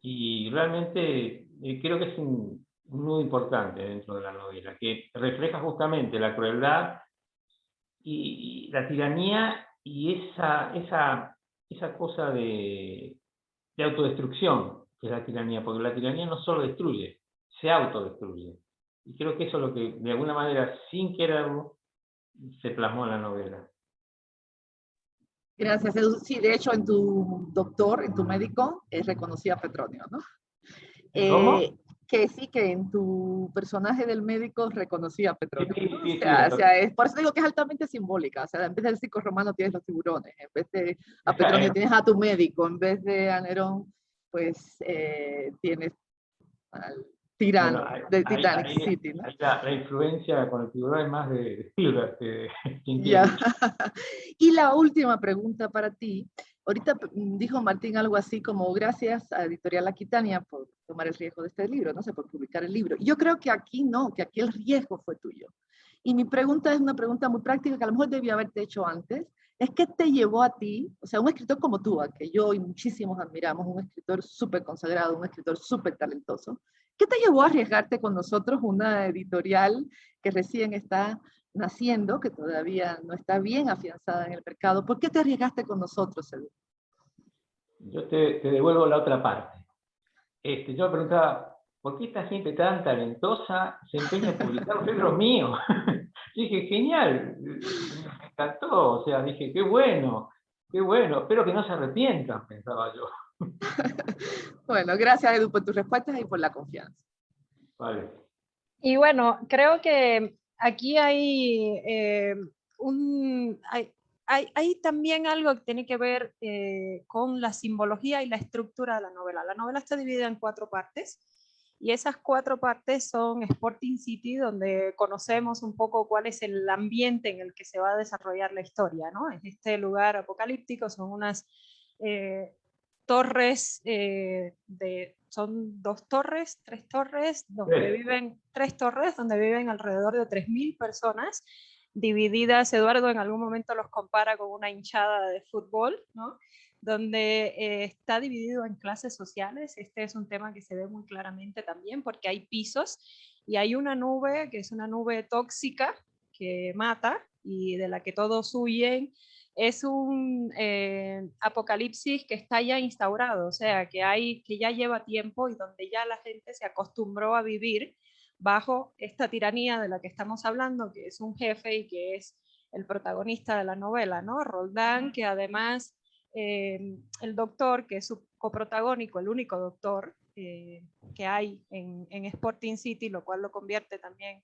Y realmente creo que es un nudo importante dentro de la novela, que refleja justamente la crueldad y la tiranía, y esa cosa de autodestrucción que es la tiranía, porque la tiranía no solo destruye, se autodestruye. Y creo que eso es lo que, de alguna manera, sin quererlo, se plasmó en la novela. Gracias, Edu. Sí, de hecho, en tu doctor, en tu médico, reconocía a Petronio, ¿no? ¿Cómo? Que sí, que en tu personaje del médico reconocía a Petronio. Sí, O sea, por eso digo que es altamente simbólica. O sea, en vez del circo romano tienes los tiburones, en vez de a Petronio tienes a tu médico, en vez de a Nerón, pues tienes al tirano de Titanic City, ¿no? La influencia con el tiburón es más de Spielberg que de Ya. Y la última pregunta para ti. Ahorita dijo Martín algo así como gracias a Editorial Aquitania por tomar el riesgo de este libro, no sé, por publicar el libro. Yo creo que aquí no, que aquí el riesgo fue tuyo. Y mi pregunta es una pregunta muy práctica que a lo mejor debía haberte hecho antes. Es ¿qué te llevó a ti, o sea, un escritor como tú, a que yo y muchísimos admiramos, un escritor súper consagrado, un escritor súper talentoso, ¿qué te llevó a arriesgarte con nosotros una editorial que recién está naciendo, que todavía no está bien afianzada en el mercado? ¿Por qué te arriesgaste con nosotros, Edu? Yo te devuelvo la otra parte. Yo me preguntaba, ¿por qué esta gente tan talentosa se empeña en publicar los libros míos? Dije, genial, me encantó, o sea, dije, qué bueno, espero que no se arrepientan, pensaba yo. Bueno, gracias, Edu, por tus respuestas y por la confianza. Vale. Y bueno, creo que aquí hay, hay también algo que tiene que ver con la simbología y la estructura de la novela. La novela está dividida en 4 partes, y esas 4 partes son Sporting City, donde conocemos un poco cuál es el ambiente en el que se va a desarrollar la historia, ¿no? En este lugar apocalíptico son unas torres, son 2 torres, 3 torres, donde viven 3 torres, donde viven alrededor de 3.000 personas, divididas. Eduardo en algún momento los compara con una hinchada de fútbol, ¿no? Donde está dividido en clases sociales. Este es un tema que se ve muy claramente también, porque hay pisos, y hay una nube que es una nube tóxica que mata y de la que todos huyen. Es un apocalipsis que está ya instaurado, o sea, que ya lleva tiempo y donde ya la gente se acostumbró a vivir bajo esta tiranía de la que estamos hablando, que es un jefe y que es el protagonista de la novela, ¿no? Roldán, que además el doctor, que es su coprotagónico, el único doctor que hay en Sporting City, lo cual lo convierte también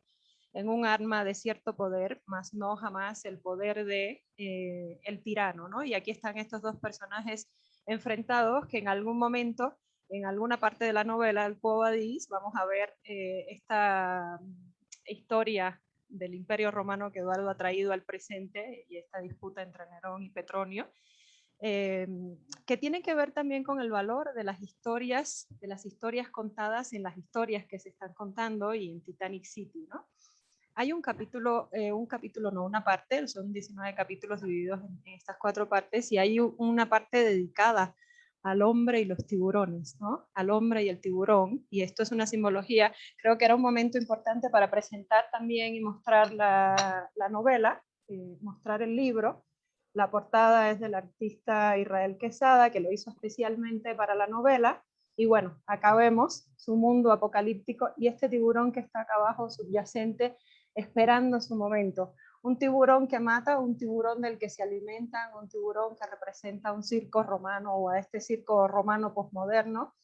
en un arma de cierto poder, más no jamás el poder de el tirano, ¿no? Y aquí están estos dos personajes enfrentados que en algún momento, en alguna parte de la novela, el Quo Vadis, vamos a ver esta historia del Imperio Romano que Eduardo ha traído al presente y esta disputa entre Nerón y Petronio, que tiene que ver también con el valor de las historias contadas en las historias que se están contando y en Titanic City, ¿no? Hay un capítulo no, una parte, son 19 capítulos divididos en estas 4 partes, y hay una parte dedicada al hombre y los tiburones, ¿no? Al hombre y el tiburón, y esto es una simbología. Creo que era un momento importante para presentar también y mostrar la novela, mostrar el libro. La portada es del artista Israel Quesada, que lo hizo especialmente para la novela, y bueno, acá vemos su mundo apocalíptico y este tiburón que está acá abajo subyacente esperando su momento. Un tiburón que mata, un tiburón del que se alimentan, un tiburón que representa un circo romano o a este circo romano posmoderno,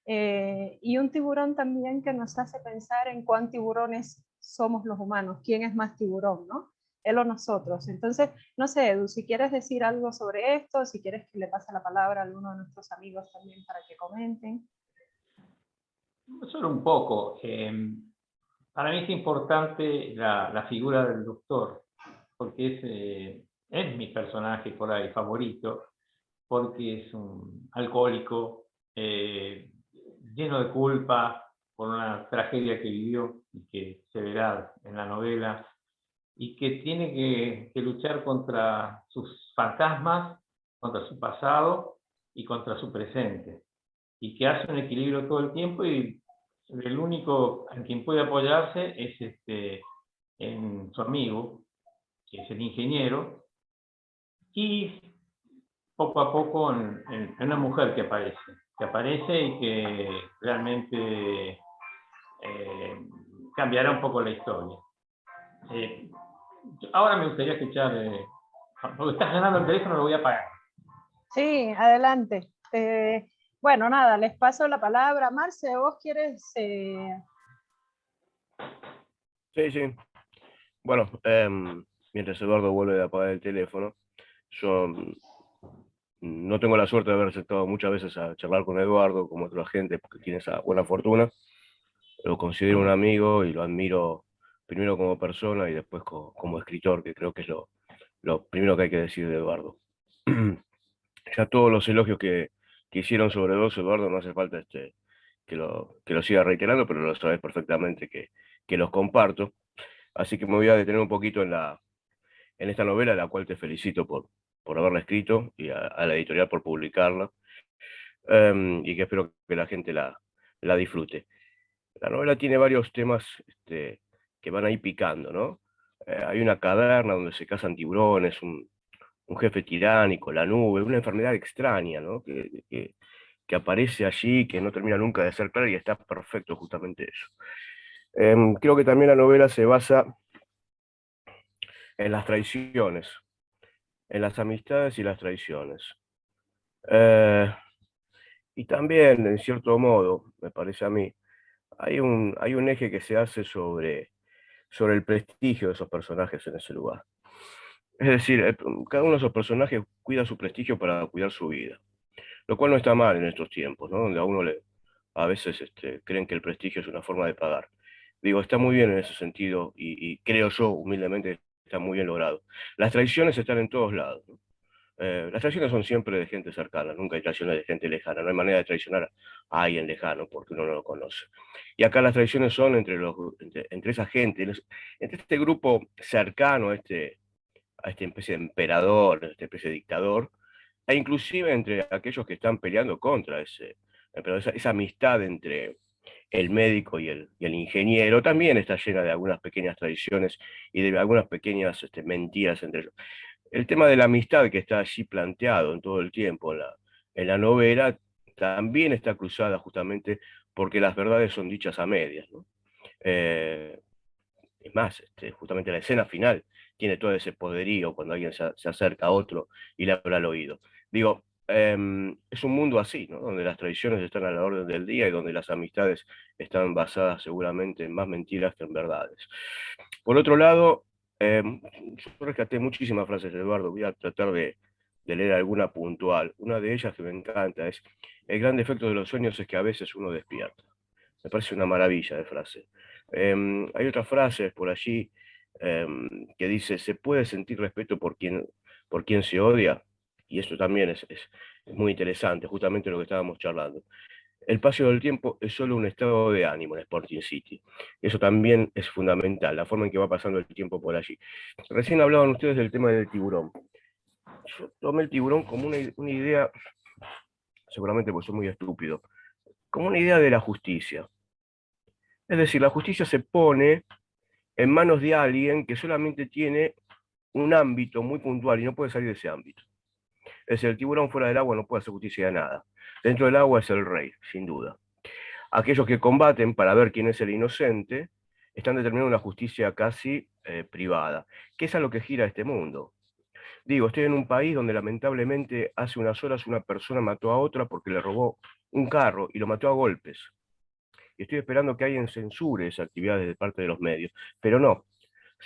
y un tiburón también que nos hace pensar en cuán tiburones somos los humanos, quién es más tiburón, ¿no? Él o nosotros. Entonces, no sé, Edu, si quieres decir algo sobre esto, si quieres que le pase la palabra a alguno de nuestros amigos también para que comenten. Solo un poco. Para mí es importante la figura del doctor, porque es mi personaje por ahí favorito, porque es un alcohólico, lleno de culpa por una tragedia que vivió y que se verá en la novela, y que tiene que luchar contra sus fantasmas, contra su pasado y contra su presente, y que hace un equilibrio todo el tiempo, y el único en quien puede apoyarse es en su amigo, que es el ingeniero, y poco a poco en una mujer que aparece y que realmente cambiará un poco la historia. Ahora me gustaría escuchar, porque estás ganando el teléfono, lo voy a apagar. Sí, adelante. Bueno, nada, les paso la palabra. Marce, ¿vos quieres...? Sí, sí. Bueno, mientras Eduardo vuelve a apagar el teléfono, yo no tengo la suerte de haber sentado muchas veces a charlar con Eduardo, como otra gente, porque tiene esa buena fortuna. Lo considero un amigo y lo admiro primero como persona y después como escritor, que creo que es lo primero que hay que decir de Eduardo. Ya todos los elogios que hicieron sobre vos, Eduardo, no hace falta que lo siga reiterando, pero lo sabes perfectamente que los comparto. Así que me voy a detener un poquito en esta novela, la cual te felicito por haberla escrito y a la editorial por publicarla, y que espero que la gente la disfrute. La novela tiene varios temas que van ahí picando, ¿no? Hay una caverna donde se cazan tiburones, un jefe tiránico, la nube, una enfermedad extraña, ¿no? Que aparece allí, que no termina nunca de ser clara, y está perfecto justamente eso. Creo que también la novela se basa en las traiciones, en las amistades y las traiciones. Y también, en cierto modo, me parece a mí, hay un eje que se hace sobre el prestigio de esos personajes en ese lugar. Es decir, cada uno de esos personajes cuida su prestigio para cuidar su vida, lo cual no está mal en estos tiempos, ¿no? Donde a veces creen que el prestigio es una forma de pagar. Digo, está muy bien en ese sentido y creo yo, humildemente, está muy bien logrado. Las traiciones están en todos lados, ¿no? Las traiciones son siempre de gente cercana, nunca hay traiciones de gente lejana, no hay manera de traicionar a alguien lejano porque uno no lo conoce. Y acá las traiciones son entre esa gente, entre este grupo cercano a esta especie de emperador, a esta especie de dictador, e inclusive entre aquellos que están peleando contra ese emperador, esa amistad entre el médico y el ingeniero, también está llena de algunas pequeñas tradiciones y de algunas pequeñas mentiras entre ellos. El tema de la amistad que está allí planteado en todo el tiempo en la novela también está cruzada justamente porque las verdades son dichas a medias, ¿no? Es más, justamente la escena final tiene todo ese poderío cuando alguien se acerca a otro y le habla al oído. Digo, es un mundo así, ¿no? Donde las tradiciones están a la orden del día y donde las amistades están basadas seguramente en más mentiras que en verdades. Por otro lado, yo rescaté muchísimas frases de Eduardo, voy a tratar de leer alguna puntual. Una de ellas que me encanta es: el gran defecto de los sueños es que a veces uno despierta. Me parece una maravilla de frase. Hay otras frases por allí que dice: se puede sentir respeto por quien se odia, y esto también es muy interesante, justamente lo que estábamos charlando. El paso del tiempo es solo un estado de ánimo en Sporting City. Eso también es fundamental, la forma en que va pasando el tiempo por allí. Recién hablaban ustedes del tema del tiburón. Yo tomé el tiburón como una idea, seguramente porque soy muy estúpido, como una idea de la justicia. Es decir, la justicia se pone en manos de alguien que solamente tiene un ámbito muy puntual y no puede salir de ese ámbito. Es decir, el tiburón fuera del agua no puede hacer justicia de nada. Dentro del agua es el rey, sin duda. Aquellos que combaten para ver quién es el inocente están determinando una justicia casi privada, que es a lo que gira este mundo. Digo, estoy en un país donde lamentablemente hace unas horas una persona mató a otra porque le robó un carro y lo mató a golpes. Y estoy esperando que alguien censure esa actividad de parte de los medios, pero no,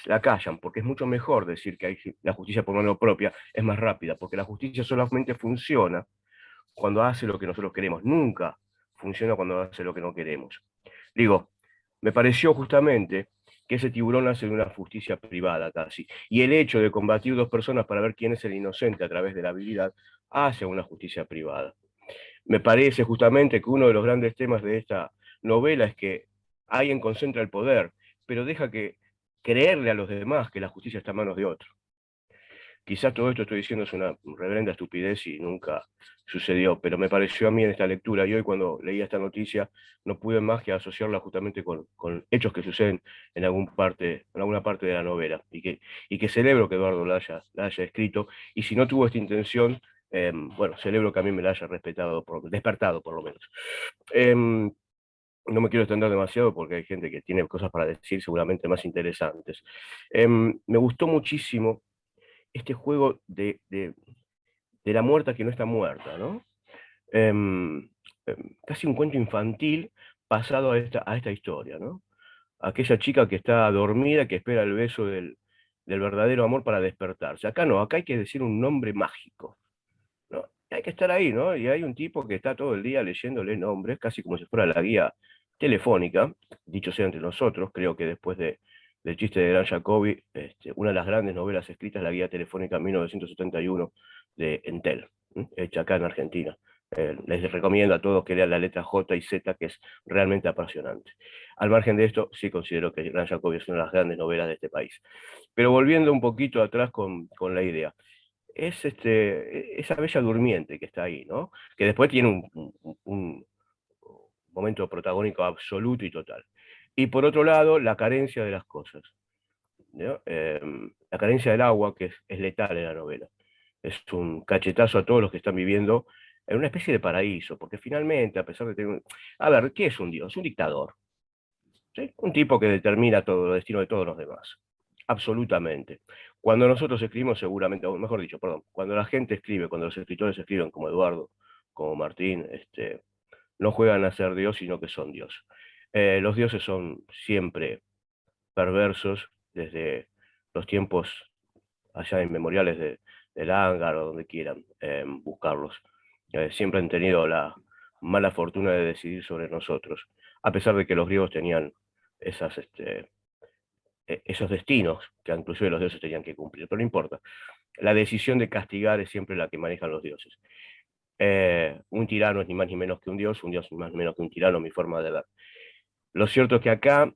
la callan, porque es mucho mejor decir que la justicia por mano propia es más rápida, porque la justicia solamente funciona cuando hace lo que nosotros queremos, nunca funciona cuando hace lo que no queremos. Digo, me pareció justamente que ese tiburón hace de una justicia privada casi, y el hecho de combatir dos personas para ver quién es el inocente a través de la habilidad hace una justicia privada. Me parece justamente que uno de los grandes temas de esta novela es que alguien concentra el poder, pero deja que creerle a los demás que la justicia está en manos de otro. Quizás todo esto estoy diciendo es una reverenda estupidez y nunca sucedió, pero me pareció a mí en esta lectura, y hoy cuando leí esta noticia no pude más que asociarla justamente con hechos que suceden en alguna parte de la novela, y que celebro que Eduardo la haya escrito, y si no tuvo esta intención, bueno, celebro que a mí me la haya despertado por lo menos. No me quiero extender demasiado porque hay gente que tiene cosas para decir seguramente más interesantes. Me gustó muchísimo este juego de la muerta que no está muerta, ¿no? Casi un cuento infantil pasado a esta historia, ¿no? Aquella chica que está dormida, que espera el beso del verdadero amor para despertarse. Acá no, acá hay que decir un nombre mágico, ¿no? Hay que estar ahí, ¿no? Y hay un tipo que está todo el día leyéndole nombres, casi como si fuera la guía telefónica, dicho sea entre nosotros, creo que después del chiste de Gran Jacobi, una de las grandes novelas escritas es la guía telefónica 1971 de Entel, hecha acá en Argentina. Les recomiendo a todos que lean la letra J y Z, que es realmente apasionante. Al margen de esto, sí considero que Gran Jacobi es una de las grandes novelas de este país. Pero volviendo un poquito atrás con la idea, es esa bella durmiente que está ahí, ¿no? Que después tiene un momento protagónico absoluto y total. Y por otro lado, la carencia de las cosas, ¿no? La carencia del agua, que es letal en la novela. Es un cachetazo a todos los que están viviendo en una especie de paraíso, porque finalmente, a pesar de tener A ver, ¿qué es un dios? Un dictador, ¿sí? Un tipo que determina todo el destino de todos los demás. Absolutamente. Cuando nosotros escribimos, seguramente, o mejor dicho, perdón, cuando la gente escribe, cuando los escritores escriben, como Eduardo, como Martín, no juegan a ser Dios, sino que son Dios. Los dioses son siempre perversos desde los tiempos allá inmemoriales del Ángar o donde quieran buscarlos. Siempre han tenido la mala fortuna de decidir sobre nosotros, a pesar de que los griegos tenían esos destinos que inclusive los dioses tenían que cumplir, pero no importa. La decisión de castigar es siempre la que manejan los dioses. Un tirano es ni más ni menos que un dios es ni más ni menos que un tirano, mi forma de ver. Lo cierto es que acá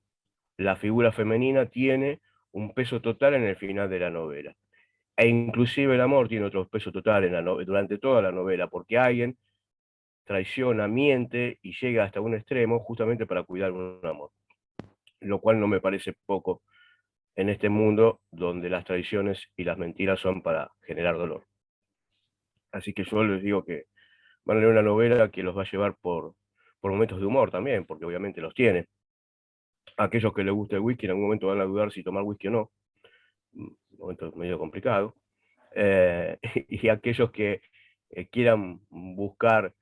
la figura femenina tiene un peso total en el final de la novela. E inclusive el amor tiene otro peso total durante toda la novela, porque alguien traiciona, miente y llega hasta un extremo justamente para cuidar un amor. Lo cual no me parece poco en este mundo donde las traiciones y las mentiras son para generar dolor. Así que yo les digo que van a leer una novela que los va a llevar por momentos de humor también, porque obviamente los tiene. Aquellos que les gusta el whisky en algún momento van a dudar si tomar whisky o no, un momento medio complicado. Y aquellos que quieran buscar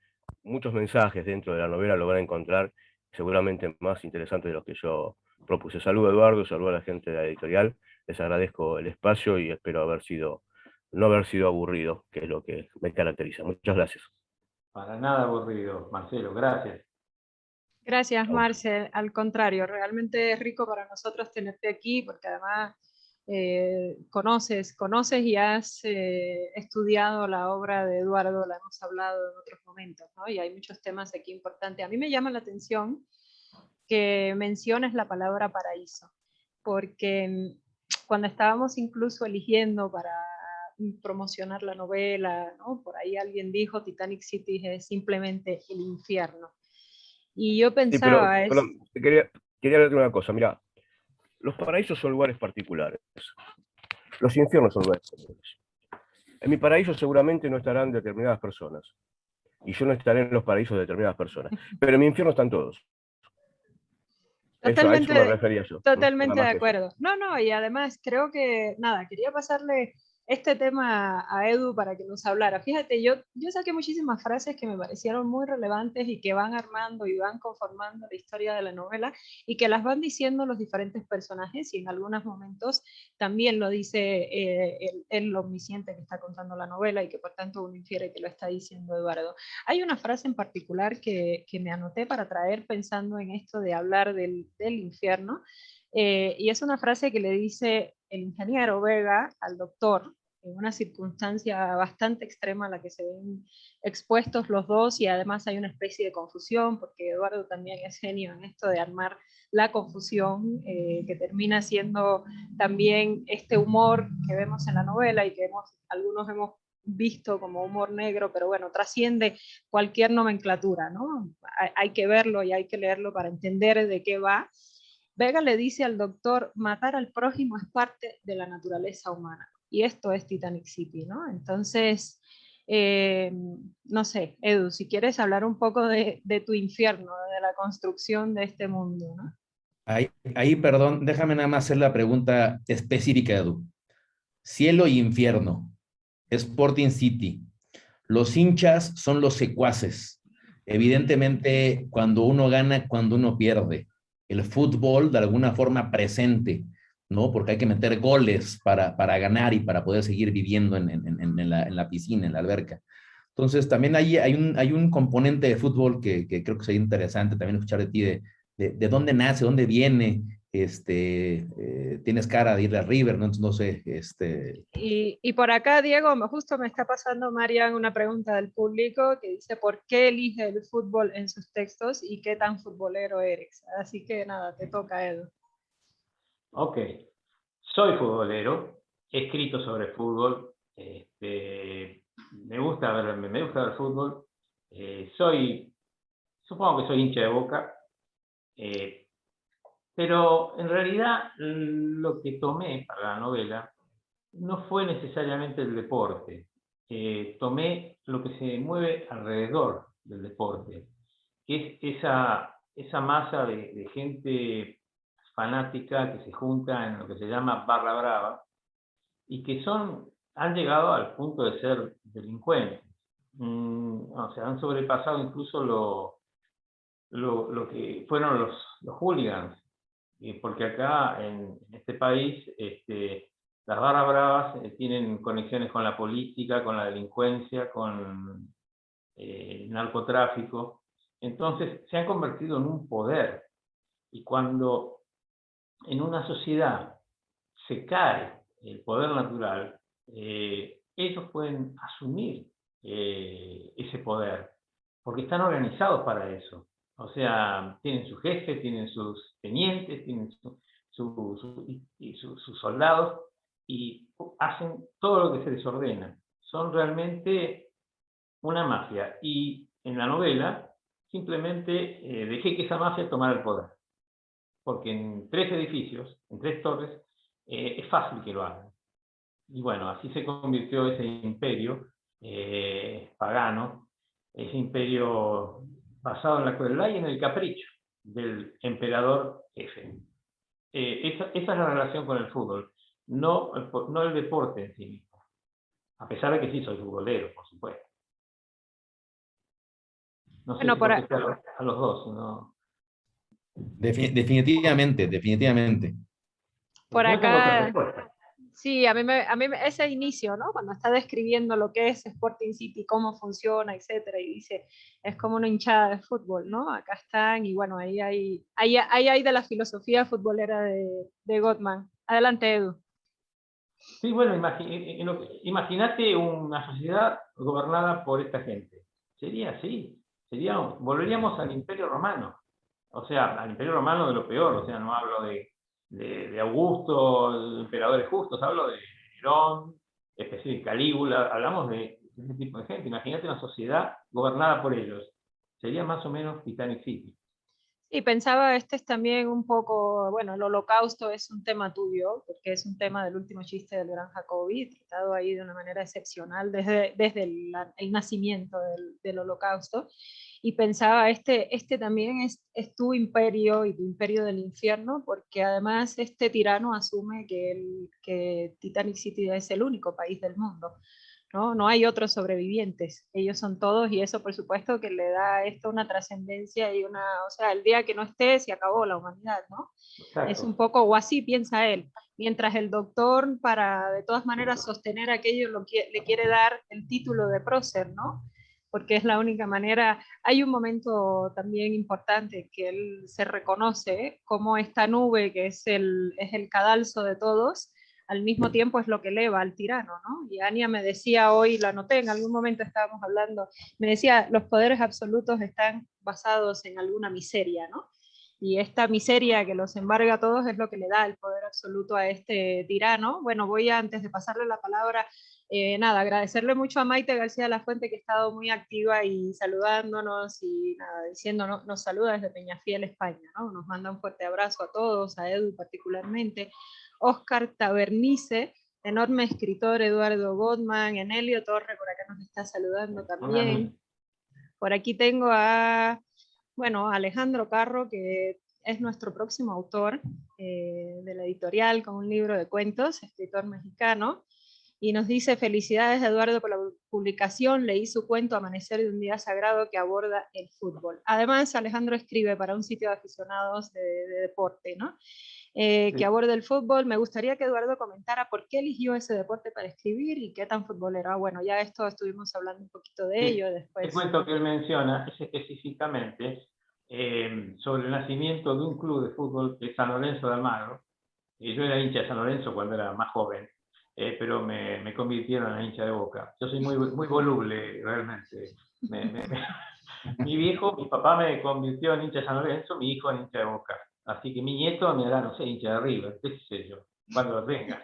muchos mensajes dentro de la novela lo van a encontrar seguramente más interesantes de los que yo propuse. Saludo a Eduardo, saludo a la gente de la editorial, les agradezco el espacio y espero no haber sido aburrido, que es lo que me caracteriza. Muchas gracias. Para nada aburrido, Marcelo, gracias. Gracias, Marcel. Al contrario, realmente es rico para nosotros tenerte aquí porque además conoces y has estudiado la obra de Eduardo, la hemos hablado en otros momentos, ¿no? Y hay muchos temas aquí importantes. A mí me llama la atención que menciones la palabra paraíso, porque cuando estábamos incluso eligiendo para promocionar la novela, ¿no? Por ahí alguien dijo Titanic City es simplemente el infierno. Y yo pensaba... Sí, pero quería decirte una cosa, mira, los paraísos son lugares particulares, los infiernos son lugares comunes. En mi paraíso seguramente no estarán determinadas personas, y yo no estaré en los paraísos de determinadas personas, pero en mi infierno están todos. A eso me refería yo. Totalmente de acuerdo. No, y además creo que, nada, quería pasarle este tema a Edu para que nos hablara. Fíjate, yo saqué muchísimas frases que me parecieron muy relevantes y que van armando y van conformando la historia de la novela y que las van diciendo los diferentes personajes y en algunos momentos también lo dice el omnisciente que está contando la novela y que por tanto uno infiere que lo está diciendo Eduardo. Hay una frase en particular que me anoté para traer pensando en esto de hablar del infierno, y es una frase que le dice el ingeniero Vega al doctor en una circunstancia bastante extrema a la que se ven expuestos los dos y además hay una especie de confusión porque Eduardo también es genio en esto de armar la confusión, que termina siendo también este humor que vemos en la novela y que algunos hemos visto como humor negro, pero bueno, trasciende cualquier nomenclatura, ¿no? Hay que verlo y hay que leerlo para entender de qué va. Vega le dice al doctor, matar al prójimo es parte de la naturaleza humana. Y esto es Titanic City, ¿no? Entonces, no sé, Edu, si quieres hablar un poco de tu infierno, de la construcción de este mundo, ¿no? Ahí, perdón, déjame nada más hacer la pregunta específica, Edu. Cielo y infierno, Sporting City. Los hinchas son los secuaces. Evidentemente, cuando uno gana, cuando uno pierde. El fútbol, de alguna forma, presente, ¿no? Porque hay que meter goles para ganar y para poder seguir viviendo en la piscina, en la alberca. Entonces, también hay un componente de fútbol que creo que sería interesante también escuchar de ti, de dónde nace, dónde viene, tienes cara de ir a River, ¿no? Entonces, no sé, Y por acá, Diego, justo me está pasando, Marian, una pregunta del público que dice, ¿por qué elige el fútbol en sus textos y qué tan futbolero eres? Así que nada, te toca, Edu. Ok, soy futbolero, he escrito sobre fútbol, me gusta ver fútbol, supongo que soy hincha de Boca, pero en realidad lo que tomé para la novela no fue necesariamente el deporte, tomé lo que se mueve alrededor del deporte, que es esa masa de gente fanática que se junta en lo que se llama barra brava y que han llegado al punto de ser delincuentes. O sea, han sobrepasado incluso lo que fueron los hooligans, porque acá en este país las barras bravas tienen conexiones con la política, con la delincuencia, con el narcotráfico. Entonces se han convertido en un poder. Y cuando en una sociedad se cae el poder natural, ellos pueden asumir ese poder, porque están organizados para eso. O sea, tienen su jefe, tienen sus tenientes, tienen sus soldados, y hacen todo lo que se les ordena. Son realmente una mafia. Y en la novela, simplemente dejé que esa mafia tomara el poder. Porque en 3 edificios, en 3 torres, es fácil que lo hagan. Y bueno, así se convirtió ese imperio pagano, ese imperio basado en la crueldad y en el capricho del emperador F. Esa es la relación con el fútbol, no el deporte en sí mismo. A pesar de que sí soy futbolero, por supuesto. No sé Bueno, si contesté a los dos, ¿no? Definitivamente, definitivamente. por Porque no tengo otra acá, respuesta. sí, ese inicio, ¿no? Cuando está describiendo lo que es Sporting City, cómo funciona, etcétera, y dice, es como una hinchada de fútbol, ¿no? Acá están, y bueno, ahí hay de la filosofía futbolera de Gottman. Adelante, Edu. Sí, bueno, imagínate una sociedad gobernada por esta gente. Sería así. Volveríamos al Imperio Romano. O sea, al Imperio Romano de lo peor. O sea, no hablo de Augusto, de emperadores justos, hablo de Nerón, de Calígula. Hablamos de ese tipo de gente. Imagínate una sociedad gobernada por ellos. Sería más o menos Titanic City. Y pensaba, este es también un poco, bueno, el holocausto es un tema tuyo, porque es un tema del último chiste del gran Jacobi, tratado ahí de una manera excepcional desde el nacimiento del holocausto. Y pensaba, este también es tu imperio y tu imperio del infierno, porque además este tirano asume que Titanic City es el único país del mundo. ¿No? No hay otros sobrevivientes, ellos son todos y eso por supuesto que le da a esto una trascendencia y o sea, el día que no esté se acabó la humanidad, ¿no? Exacto. Es un poco, o así piensa él, mientras el doctor para de todas maneras sostener aquello le quiere dar el título de prócer, ¿no? Porque es la única manera. Hay un momento también importante que él se reconoce como esta nube que es el cadalso de todos, al mismo tiempo es lo que eleva al tirano, ¿no? Y Ania me decía hoy, la noté, en algún momento estábamos hablando, me decía, los poderes absolutos están basados en alguna miseria, ¿no? Y esta miseria que los embarga a todos es lo que le da el poder absoluto a este tirano. Bueno, voy a, antes de pasarle la palabra, nada, agradecerle mucho a Maite García de la Fuente, que ha estado muy activa y saludándonos y nada, diciéndonos, nos saluda desde Peñafiel, España, ¿no? Nos manda un fuerte abrazo a todos, a Edu particularmente. Oscar Tabernice, enorme escritor, Eduardo Gottman, Enelio Torre, por acá nos está saludando también. Por aquí tengo a, bueno, Alejandro Carro, que es nuestro próximo autor de la editorial con un libro de cuentos, escritor mexicano, y nos dice, felicidades Eduardo por la publicación, leí su cuento Amanecer de un día sagrado que aborda el fútbol. Además, Alejandro escribe para un sitio de aficionados de deporte, ¿no? Que aborda el fútbol. Me gustaría que Eduardo comentara por qué eligió ese deporte para escribir y qué tan futbolero. Bueno, ya esto estuvimos hablando un poquito de ello después. El cuento que él menciona es específicamente sobre el nacimiento de un club de fútbol de San Lorenzo de Almagro. Yo era hincha de San Lorenzo cuando era más joven, pero me convirtieron en hincha de Boca. Yo soy muy voluble, realmente. Mi papá me convirtió en hincha de San Lorenzo, mi hijo en hincha de Boca. Así que mi nieto me hará, no sé, hincha de River, qué sé yo, cuando lo tenga.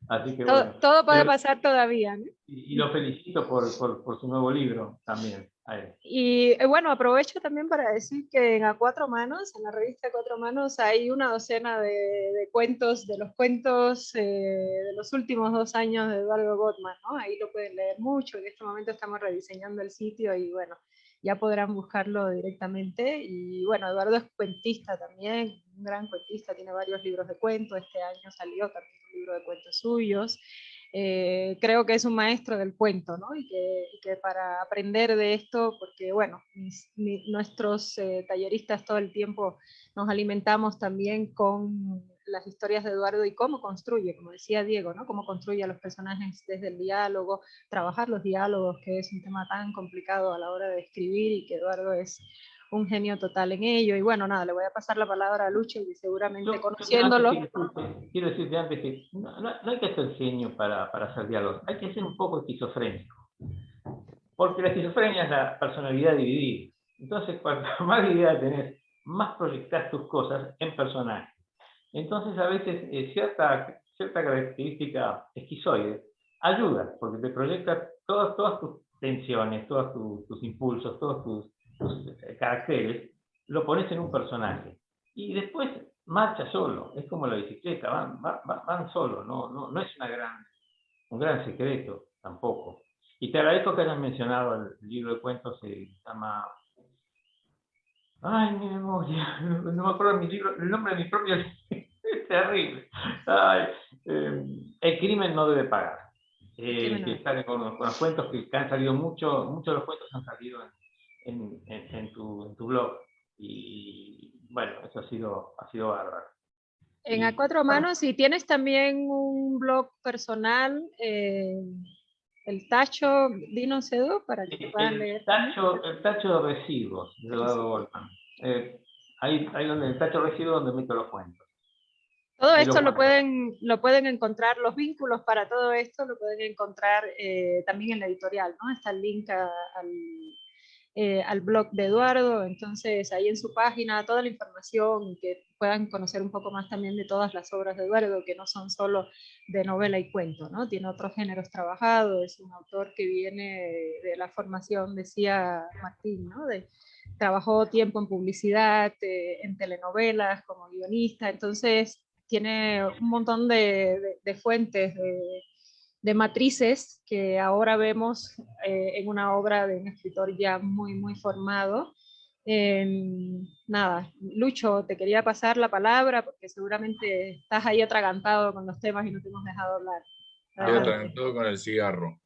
Así que bueno. Todo puede pasar todavía, ¿no? Y lo felicito por su nuevo libro también. A él. Y bueno, aprovecho también para decir que en A Cuatro Manos, en la revista Cuatro Manos, hay una docena de cuentos, de los cuentos de los últimos 2 años de Eduardo Gottman, ¿no? Ahí lo pueden leer mucho. En este momento estamos rediseñando el sitio y bueno, ya podrán buscarlo directamente. Y bueno, Eduardo es cuentista también, un gran cuentista, tiene varios libros de cuentos. Este año salió también un libro de cuentos suyos. Creo que es un maestro del cuento, ¿no? Y que para aprender de esto, porque bueno, nuestros talleristas todo el tiempo nos alimentamos también con las historias de Eduardo y cómo construye, como decía Diego, ¿no? Cómo construye a los personajes desde el diálogo, trabajar los diálogos, que es un tema tan complicado a la hora de escribir y que Eduardo es un genio total en ello. Y bueno, nada, le voy a pasar la palabra a Lucho, que seguramente conociéndolo... Quiero decirte antes que no hay que ser genio para hacer diálogos, hay que ser un poco esquizofrénico. Porque la esquizofrenia es la personalidad dividida. Entonces, cuanto más idea tenés, más proyectás tus cosas en personajes. Entonces, a veces, cierta característica esquizoide ayuda, porque te proyecta todas tensiones, todos tus impulsos, todos tus caracteres, lo pones en un personaje. Y después marcha solo, es como la bicicleta, van solo, no es un gran secreto tampoco. Y te agradezco que hayas mencionado el libro de cuentos, se llama... Ay, mi memoria, no me acuerdo el nombre de mi propio libro, es terrible. Ay, El crimen no debe pagar. Que sale con los cuentos que han salido muchos de los cuentos han salido en tu blog. Y bueno, eso ha sido bárbaro. En A Cuatro Manos, y tienes también un blog personal, El Tacho, dinos Edu, para que te puedan leer. El tacho de residuos, de Eduardo Wolfman. Ahí donde el tacho de residuos donde meto los cuentos. Todo esto lo pueden encontrar, los vínculos para todo esto lo pueden encontrar también en la editorial, ¿no? Está el link al blog de Eduardo, entonces ahí en su página toda la información, que puedan conocer un poco más también de todas las obras de Eduardo, que no son solo de novela y cuento, ¿no? Tiene otros géneros trabajados, es un autor que viene de la formación, decía Martín, ¿no? Trabajó tiempo en publicidad, en telenovelas, como guionista, entonces tiene un montón de fuentes, de matrices que ahora vemos en una obra de un escritor ya muy, muy formado. Nada, Lucho, te quería pasar la palabra porque seguramente estás ahí atragantado con los temas y no te hemos dejado hablar. Estoy atragantado con el cigarro.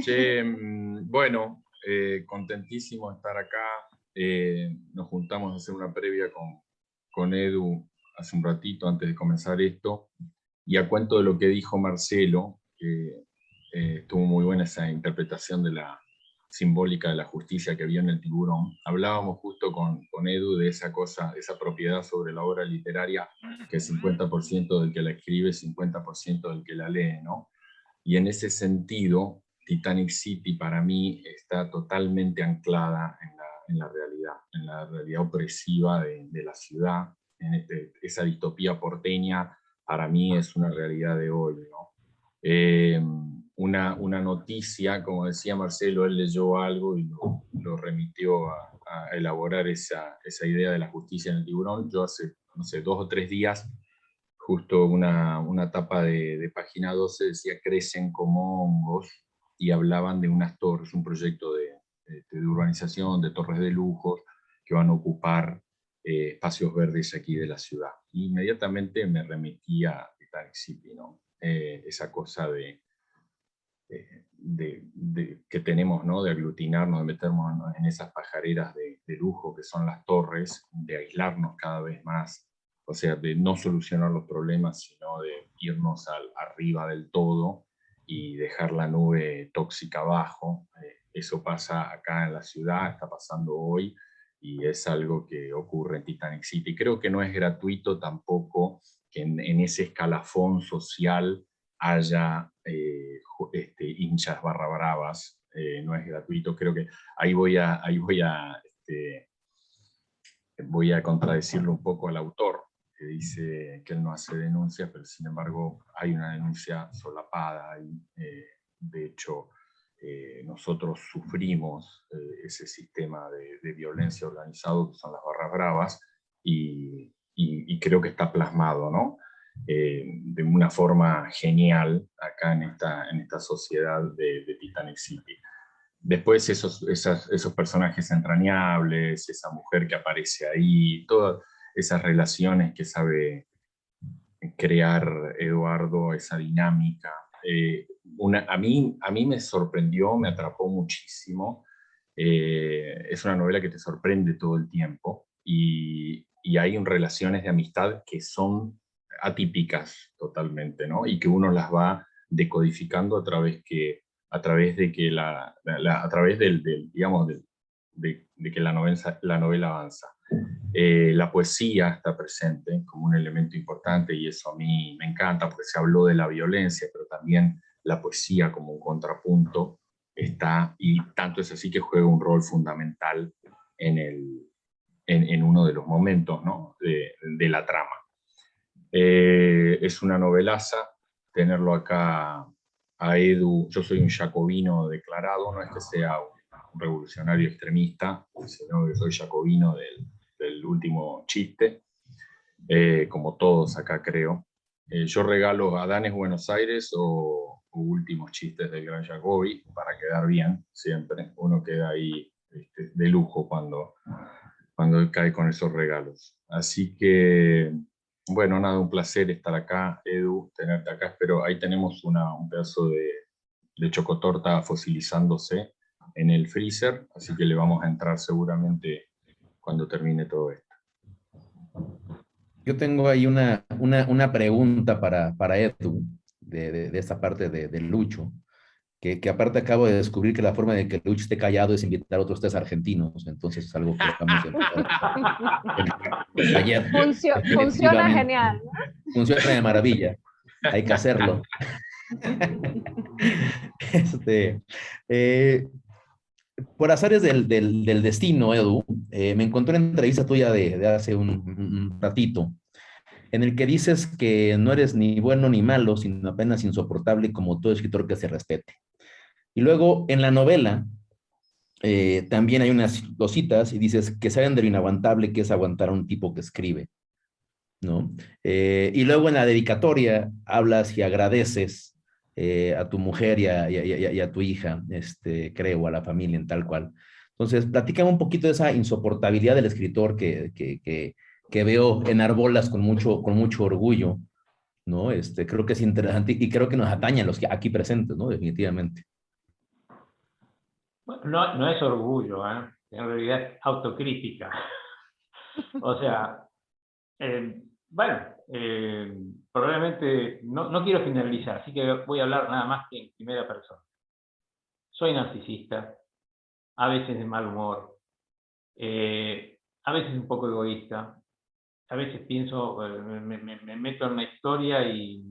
Che, bueno, contentísimo de estar acá. Nos juntamos a hacer una previa con Edu hace un ratito antes de comenzar esto, y a cuento de lo que dijo Marcelo, que estuvo muy buena esa interpretación de la simbólica de la justicia que vio en el tiburón. Hablábamos justo con Edu de esa cosa, esa propiedad sobre la obra literaria, que es 50% del que la escribe, 50% del que la lee, ¿no? Y en ese sentido, Titanic City para mí está totalmente anclada en la realidad opresiva de la ciudad. Esa distopía porteña para mí es una realidad de hoy, ¿no? Una noticia, como decía Marcelo, él leyó algo y lo remitió a elaborar esa idea de la justicia en el tiburón. Yo hace, no sé, 2 o 3 días, justo una tapa de página 12 decía crecen como hongos, y hablaban de unas torres, un proyecto de urbanización, de torres de lujos que van a ocupar espacios verdes aquí de la ciudad. Y inmediatamente me remití a Titanic City, ¿no? Esa cosa que tenemos, ¿no? De aglutinarnos, de meternos en esas pajareras de lujo que son las torres, de aislarnos cada vez más, o sea, de no solucionar los problemas, sino de irnos arriba del todo y dejar la nube tóxica abajo. Eso pasa acá en la ciudad, está pasando hoy, y es algo que ocurre en Titanic City. Creo que no es gratuito tampoco que en ese escalafón social haya hinchas barra bravas. No es gratuito. Creo que ahí voy a contradecirlo un poco al autor, que dice que él no hace denuncias, pero sin embargo hay una denuncia solapada. De hecho, nosotros sufrimos ese sistema de violencia organizado que son las barras bravas, y creo que está plasmado, ¿no? De una forma genial acá en esta sociedad de Titanic City. Después esos personajes entrañables, esa mujer que aparece ahí, todas esas relaciones que sabe crear Eduardo, esa dinámica. A mí me sorprendió, me atrapó muchísimo. Es una novela que te sorprende todo el tiempo, y hay relaciones de amistad que son atípicas totalmente, ¿no? Y que uno las va decodificando a través de que la novela avanza. La poesía está presente como un elemento importante, y eso a mí me encanta porque se habló de la violencia, pero también la poesía como un contrapunto está, y tanto es así que juega un rol fundamental en uno de los momentos, ¿no? de la trama. Es una novelaza. Tenerlo acá a Edu, yo soy un jacobino declarado, no es que sea un revolucionario extremista, sino que soy jacobino del último chiste, como todos acá creo. Yo regalo Adanes Buenos Aires o últimos chistes del Gran Jacobi para quedar bien siempre. Uno queda ahí de lujo cuando cae con esos regalos. Así que, bueno, nada, un placer estar acá, Edu, tenerte acá. Espero, ahí tenemos un pedazo de chocotorta fosilizándose en el freezer, así que le vamos a entrar seguramente cuando termine todo esto. Yo tengo ahí una pregunta para Edu, de esta parte de Lucho, que aparte acabo de descubrir que la forma de que Lucho esté callado es invitar a otros 3 argentinos, entonces es algo que vamos a empezar ayer. Funciona genial, ¿no? Funciona de maravilla, hay que hacerlo. Por azares del destino, Edu, me encontré una entrevista tuya de hace un ratito, en el que dices que no eres ni bueno ni malo, sino apenas insoportable como todo escritor que se respete. Y luego en la novela también hay unas cositas y dices que saben de lo inaguantable que es aguantar a un tipo que escribe, ¿no? Y luego en la dedicatoria hablas y agradeces a tu mujer y a tu hija, creo, a la familia en tal cual. Entonces, platícame un poquito de esa insoportabilidad del escritor que veo en Arbolas con mucho orgullo, ¿no? Creo que es interesante y creo que nos atañe a los aquí presentes, ¿no? Definitivamente. Bueno, no es orgullo, ¿eh? En realidad es autocrítica. O sea, bueno, probablemente no quiero generalizar, así que voy a hablar nada más que en primera persona. Soy narcisista, a veces de mal humor, a veces un poco egoísta, a veces pienso, me meto en una historia y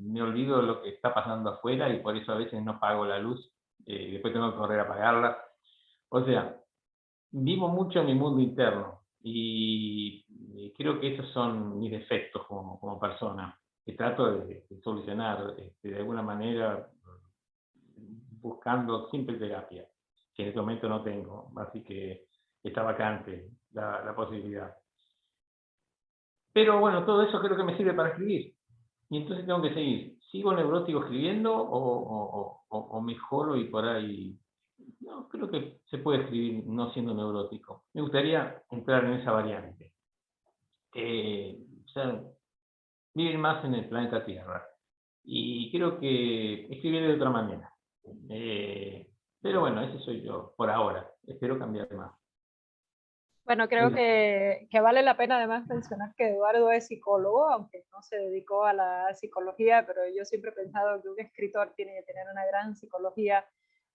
me olvido de lo que está pasando afuera y por eso a veces no pago la luz, después tengo que correr a apagarla. O sea, vivo mucho en mi mundo interno y creo que esos son mis defectos como persona, que trato de solucionar de alguna manera buscando siempre terapia, que en este momento no tengo, así que está vacante la posibilidad. Pero bueno, todo eso creo que me sirve para escribir. Y entonces tengo que seguir. ¿Sigo neurótico escribiendo o mejoro y por ahí? No, creo que se puede escribir no siendo neurótico. Me gustaría entrar en esa variante. O sea, vivir más en el planeta Tierra. Y creo que escribir de otra manera. Pero bueno, ese soy yo por ahora. Espero cambiar más. Bueno, creo que vale la pena además mencionar que Eduardo es psicólogo, aunque no se dedicó a la psicología, pero yo siempre he pensado que un escritor tiene que tener una gran psicología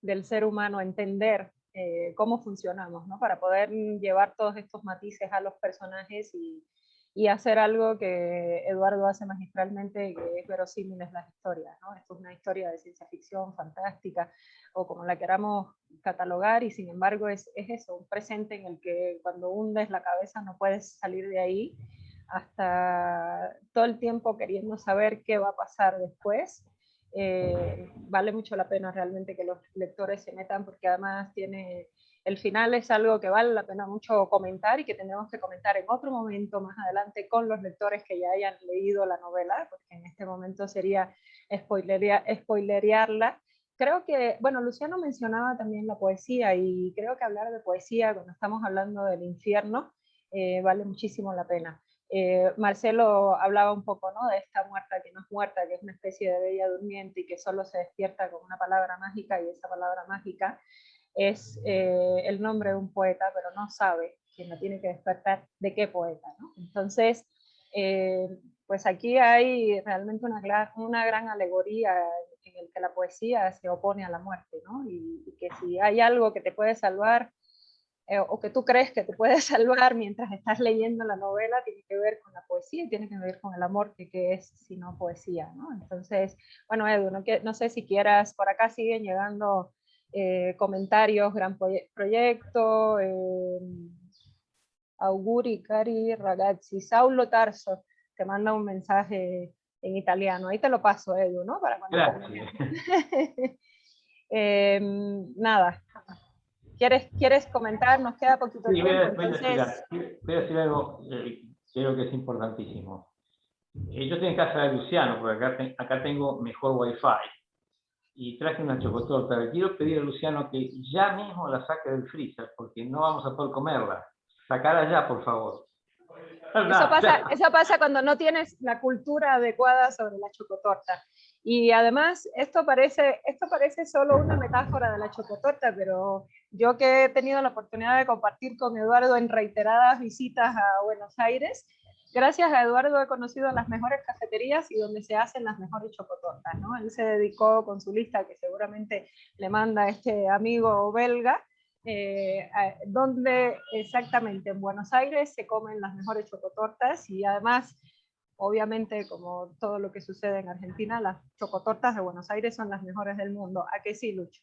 del ser humano, entender cómo funcionamos, ¿no? Para poder llevar todos estos matices a los personajes y hacer algo que Eduardo hace magistralmente, que es verosímiles las historias, ¿no? Esto es una historia de ciencia ficción fantástica, o como la queramos catalogar, y sin embargo es eso, un presente en el que cuando hundes la cabeza no puedes salir de ahí, hasta todo el tiempo queriendo saber qué va a pasar después. Vale mucho la pena realmente que los lectores se metan, porque además el final es algo que vale la pena mucho comentar y que tendremos que comentar en otro momento más adelante con los lectores que ya hayan leído la novela, porque en este momento sería spoilerearla. Creo que, bueno, Luciano mencionaba también la poesía, y creo que hablar de poesía cuando estamos hablando del infierno vale muchísimo la pena. Marcelo hablaba un poco, ¿no?, de esta muerta que no es muerta, que es una especie de bella durmiente y que solo se despierta con una palabra mágica, y esa palabra mágica es el nombre de un poeta, pero no sabe quién la tiene que despertar, de qué poeta, ¿no? Entonces, pues aquí hay realmente una gran alegoría en el que la poesía se opone a la muerte, ¿no? Y que si hay algo que te puede salvar, o que tú crees que te puede salvar mientras estás leyendo la novela, tiene que ver con la poesía y tiene que ver con el amor, que es sino poesía, ¿no? Entonces, bueno, Edu, no sé si quieras, por acá siguen llegando comentarios, gran proyecto, Auguri, Cari, Ragazzi, Saulo Tarso te manda un mensaje en italiano. Ahí te lo paso, Edu, ¿no? Para cuando Gracias. Nada. ¿Quieres comentar? Nos queda poquito Sí, tiempo, voy a entonces... decir algo creo que es importantísimo. Yo estoy en casa de Luciano, porque acá tengo mejor wifi. Y traje una chocotorta. Le quiero pedir a Luciano que ya mismo la saque del freezer, porque no vamos a poder comerla. Sacala ya, por favor. Eso pasa cuando no tienes la cultura adecuada sobre la chocotorta. Y además, esto parece solo una metáfora de la chocotorta, pero yo que he tenido la oportunidad de compartir con Eduardo en reiteradas visitas a Buenos Aires, gracias a Eduardo he conocido las mejores cafeterías y donde se hacen las mejores chocotortas, ¿no? Él se dedicó con su lista, que seguramente le manda este amigo belga, donde exactamente en Buenos Aires se comen las mejores chocotortas y además, obviamente, como todo lo que sucede en Argentina, las chocotortas de Buenos Aires son las mejores del mundo. ¿A qué sí, Lucho?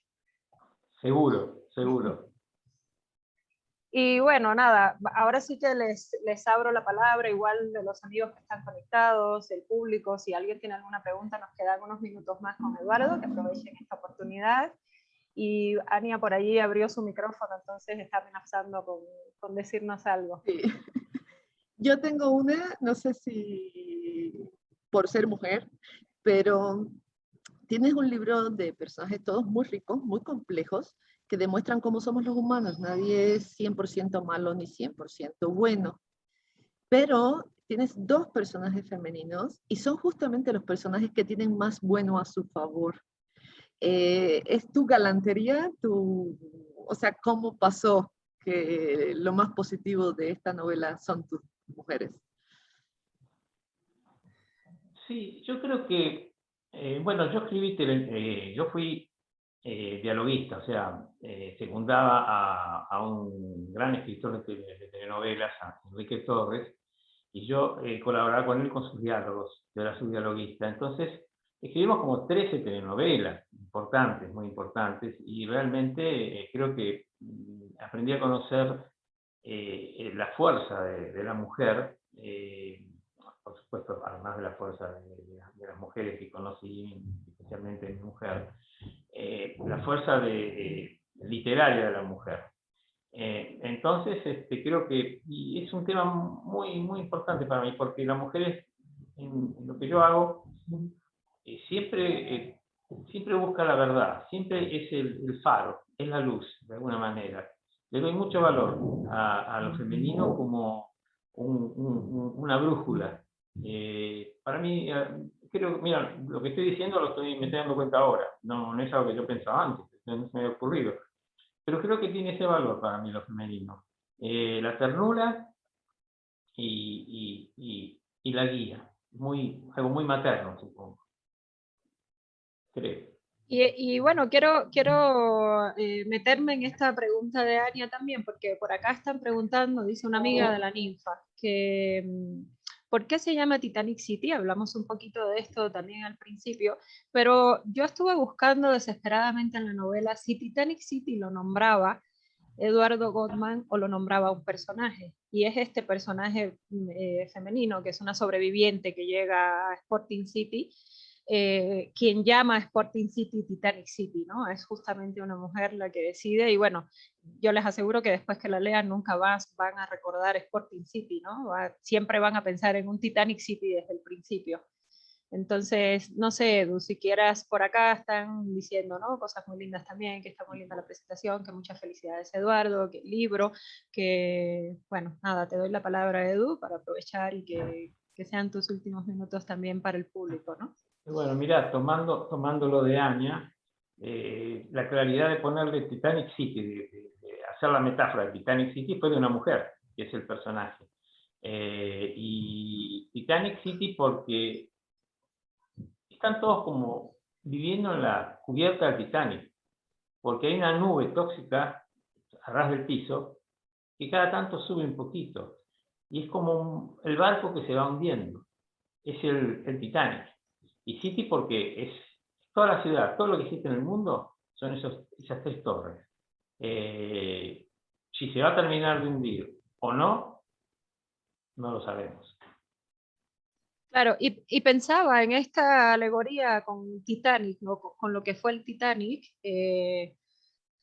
Seguro, seguro. Y bueno, nada, ahora sí que les abro la palabra, igual de los amigos que están conectados, el público, si alguien tiene alguna pregunta, nos quedan unos minutos más con Eduardo, que aprovechen esta oportunidad. Y Ania por allí abrió su micrófono, entonces está amenazando con decirnos algo. Sí. Yo tengo una, no sé si por ser mujer, pero tienes un libro de personajes todos muy ricos, muy complejos, que demuestran cómo somos los humanos. Nadie es 100% malo ni 100% bueno. Pero tienes dos personajes femeninos y son justamente los personajes que tienen más bueno a su favor. ¿Es tu galantería? O sea, ¿cómo pasó que lo más positivo de esta novela son tus mujeres? Sí, yo creo que, bueno, yo fui dialoguista, o sea, secundaba a un gran escritor de telenovelas, a Enrique Torres, y yo colaboraba con él con sus diálogos, yo era su dialoguista. Entonces, escribimos como 13 telenovelas importantes, muy importantes, y realmente creo que aprendí a conocer la fuerza de la mujer, por supuesto, además de la fuerza de las mujeres que conocí, especialmente mi mujer, la fuerza literaria de la mujer. Entonces, creo que y es un tema muy, muy importante para mí, porque las mujeres, en lo que yo hago, siempre busca la verdad, siempre es el faro, es la luz, de alguna manera. Le doy mucho valor a lo femenino como una brújula. Para mí, creo que, mira, lo que estoy diciendo me estoy dando cuenta ahora, no es algo que yo pensaba antes, no se me había ocurrido. Pero creo que tiene ese valor para mí lo femenino. La ternura y la guía. Algo muy materno, supongo. Creo. Y bueno, quiero meterme en esta pregunta de Ania también, porque por acá están preguntando, dice una amiga de la ninfa, que ¿por qué se llama Titanic City? Hablamos un poquito de esto también al principio, pero yo estuve buscando desesperadamente en la novela si Titanic City lo nombraba Eduardo Gottman o lo nombraba un personaje, y es este personaje femenino, que es una sobreviviente que llega a Sporting City, quien llama a Sporting City Titanic City, ¿no? Es justamente una mujer la que decide, y bueno, yo les aseguro que después que la lean nunca más van a recordar Sporting City, ¿no? Siempre van a pensar en un Titanic City desde el principio. Entonces, no sé, Edu, si quieras, por acá están diciendo, ¿no? Cosas muy lindas también, que está muy linda la presentación, que muchas felicidades, Eduardo, que el libro, que, bueno, nada, te doy la palabra, Edu, para aprovechar y que sean tus últimos minutos también para el público, ¿no? Bueno, mira, tomando lo de Anya, la claridad de ponerle Titanic City, de hacer la metáfora de Titanic City, fue de una mujer, que es el personaje. Y Titanic City porque están todos como viviendo en la cubierta del Titanic, porque hay una nube tóxica a ras del piso que cada tanto sube un poquito, y es como el barco que se va hundiendo, es el Titanic. Y City porque es toda la ciudad, todo lo que existe en el mundo son esas tres torres. Si se va a terminar de hundir o no, no lo sabemos. Claro, y pensaba en esta alegoría con Titanic, ¿no? Con lo que fue el Titanic.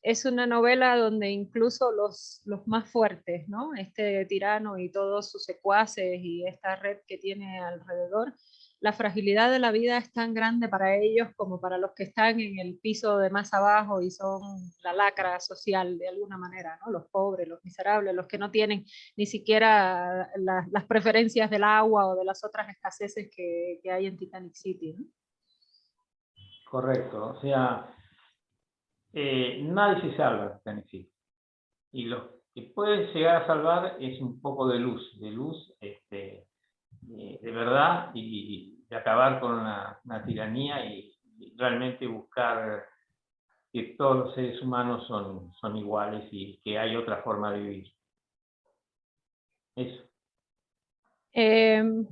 Es una novela donde incluso los más fuertes, ¿no? Este tirano y todos sus secuaces y esta red que tiene alrededor, la fragilidad de la vida es tan grande para ellos como para los que están en el piso de más abajo y son la lacra social de alguna manera, ¿no? Los pobres, los miserables, los que no tienen ni siquiera las preferencias del agua o de las otras escaseces que hay en Titanic City, ¿no? Correcto, o sea, nadie se salva de Titanic City. Y lo que puede llegar a salvar es un poco de luz, de verdad, y de acabar con una tiranía y realmente buscar que todos los seres humanos son iguales y que hay otra forma de vivir. Eso.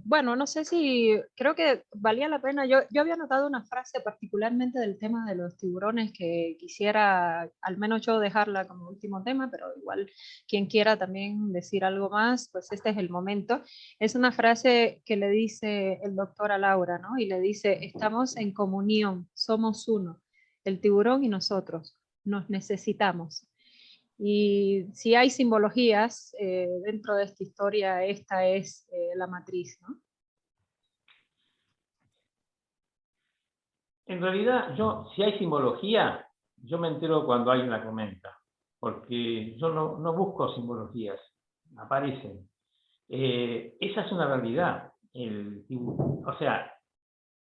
Bueno, no sé si creo que valía la pena. Yo había notado una frase particularmente del tema de los tiburones que quisiera, al menos yo dejarla como último tema, pero igual quien quiera también decir algo más, pues este es el momento. Es una frase que le dice el doctor a Laura, ¿no? Y le dice, estamos en comunión, somos uno, el tiburón y nosotros, nos necesitamos. Y si hay simbologías dentro de esta historia, esta es la matriz, ¿no? En realidad, si hay simbología, yo me entero cuando alguien la comenta, porque yo no busco simbologías, aparecen. Esa es una realidad. O sea,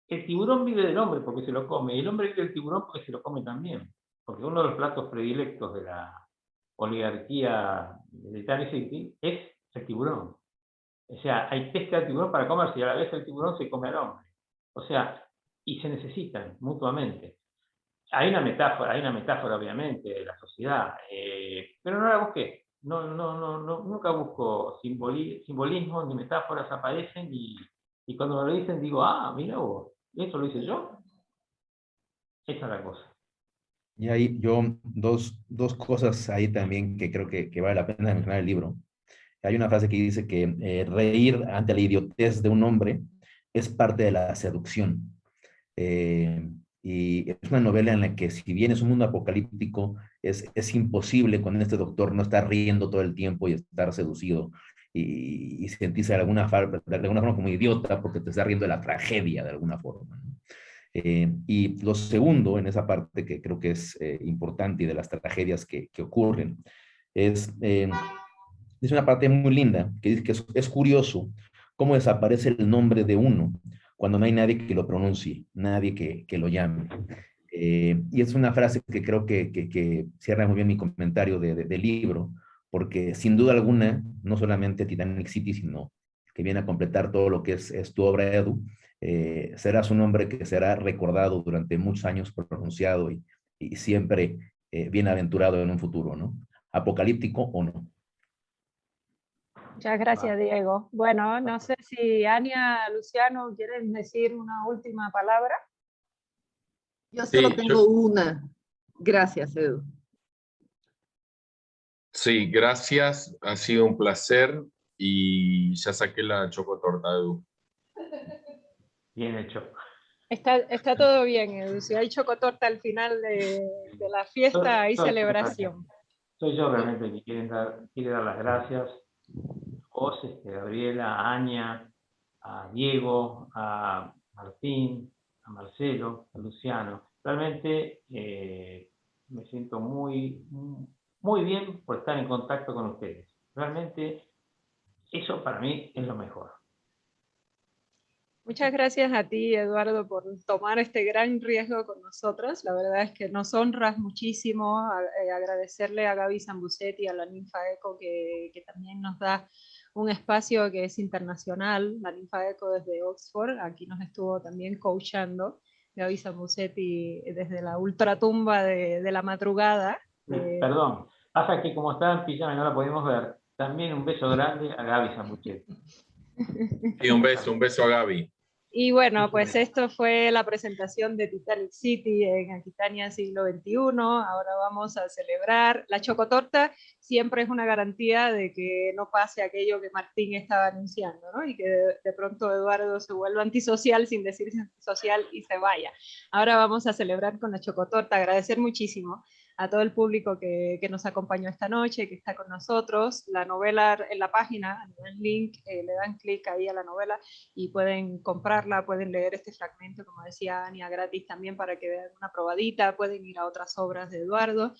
el tiburón vive del hombre porque se lo come, y el hombre vive del tiburón porque se lo come también. Porque uno de los platos predilectos de la oligarquía de Titanic City es el tiburón. O sea, hay pesca de tiburón para comerse y a la vez el tiburón se come al hombre. O sea, y se necesitan mutuamente. Hay una metáfora obviamente de la sociedad, pero no la busqué. Nunca busco simbolismos ni metáforas, aparecen y cuando me lo dicen digo, mira vos, ¿eso lo hice yo? Esa es la cosa. Y ahí yo, dos cosas ahí también que creo que vale la pena mencionar el libro. Hay una frase que dice que reír ante la idiotez de un hombre es parte de la seducción. Y es una novela en la que, si bien es un mundo apocalíptico, es imposible con este doctor no estar riendo todo el tiempo y estar seducido y sentirse de alguna forma como idiota porque te está riendo de la tragedia de alguna forma, ¿no? Y lo segundo, en esa parte que creo que es importante y de las tragedias que ocurren, es una parte muy linda que dice que es curioso cómo desaparece el nombre de uno cuando no hay nadie que lo pronuncie, nadie que lo llame. Y es una frase que creo que cierra muy bien mi comentario del libro, porque sin duda alguna, no solamente Titanic City, sino que viene a completar todo lo que es tu obra, Edu, serás un hombre que será recordado durante muchos años pronunciado y siempre bienaventurado en un futuro, ¿no? Apocalíptico o no. Muchas gracias, Diego. Bueno, no sé si Ania, Luciano, ¿quieren decir una última palabra? Yo solo tengo una. Gracias, Edu. Sí, gracias. Ha sido un placer y ya saqué la chocotorta, Edu. Bien hecho. Está todo bien, Edu. Si hay chocotorta al final de la fiesta, hay celebración. Soy yo realmente que quiere dar las gracias. Vos, Gabriela, a Ania, a Diego, a Martín, a Marcelo, a Luciano. Realmente me siento muy bien por estar en contacto con ustedes. Realmente eso para mí es lo mejor. Muchas gracias a ti, Eduardo, por tomar este gran riesgo con nosotros. La verdad es que nos honras muchísimo. Agradecerle a Gaby Zambucetti, a la Ninfa Eco, que también nos da un espacio que es internacional. La Ninfa Eco desde Oxford, aquí nos estuvo también coachando Gaby Zambucetti desde la ultratumba de la madrugada. Perdón, pasa que como estaba en pijama y no la podemos ver, también un beso grande a Gaby Zambucetti. Sí, un beso a Gaby. Y bueno, pues esto fue la presentación de Titanic City en Aquitania siglo XXI. Ahora vamos a celebrar. La chocotorta siempre es una garantía de que no pase aquello que Martín estaba anunciando, ¿no? Y que de pronto Eduardo se vuelva antisocial sin decirse antisocial y se vaya. Ahora vamos a celebrar con la chocotorta. Agradecer muchísimo a todo el público que nos acompañó esta noche, que está con nosotros. La novela en la página, en el link, le dan clic ahí a la novela y pueden comprarla, pueden leer este fragmento, como decía Ania, gratis también para que vean una probadita, pueden ir a otras obras de Eduardo.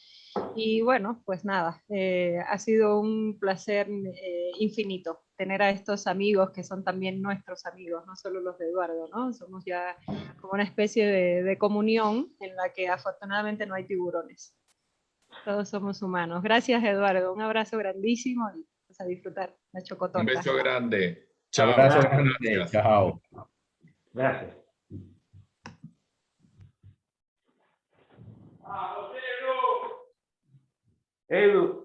Y bueno, pues nada, ha sido un placer infinito tener a estos amigos que son también nuestros amigos, no solo los de Eduardo, ¿no? Somos ya como una especie de comunión en la que afortunadamente no hay tiburones. Todos somos humanos. Gracias, Eduardo. Un abrazo grandísimo y vamos a disfrutar la chocotorta. Un beso grande. Chao. Abrazo Gracias. grande. Gracias. Chao. Gracias. Edu.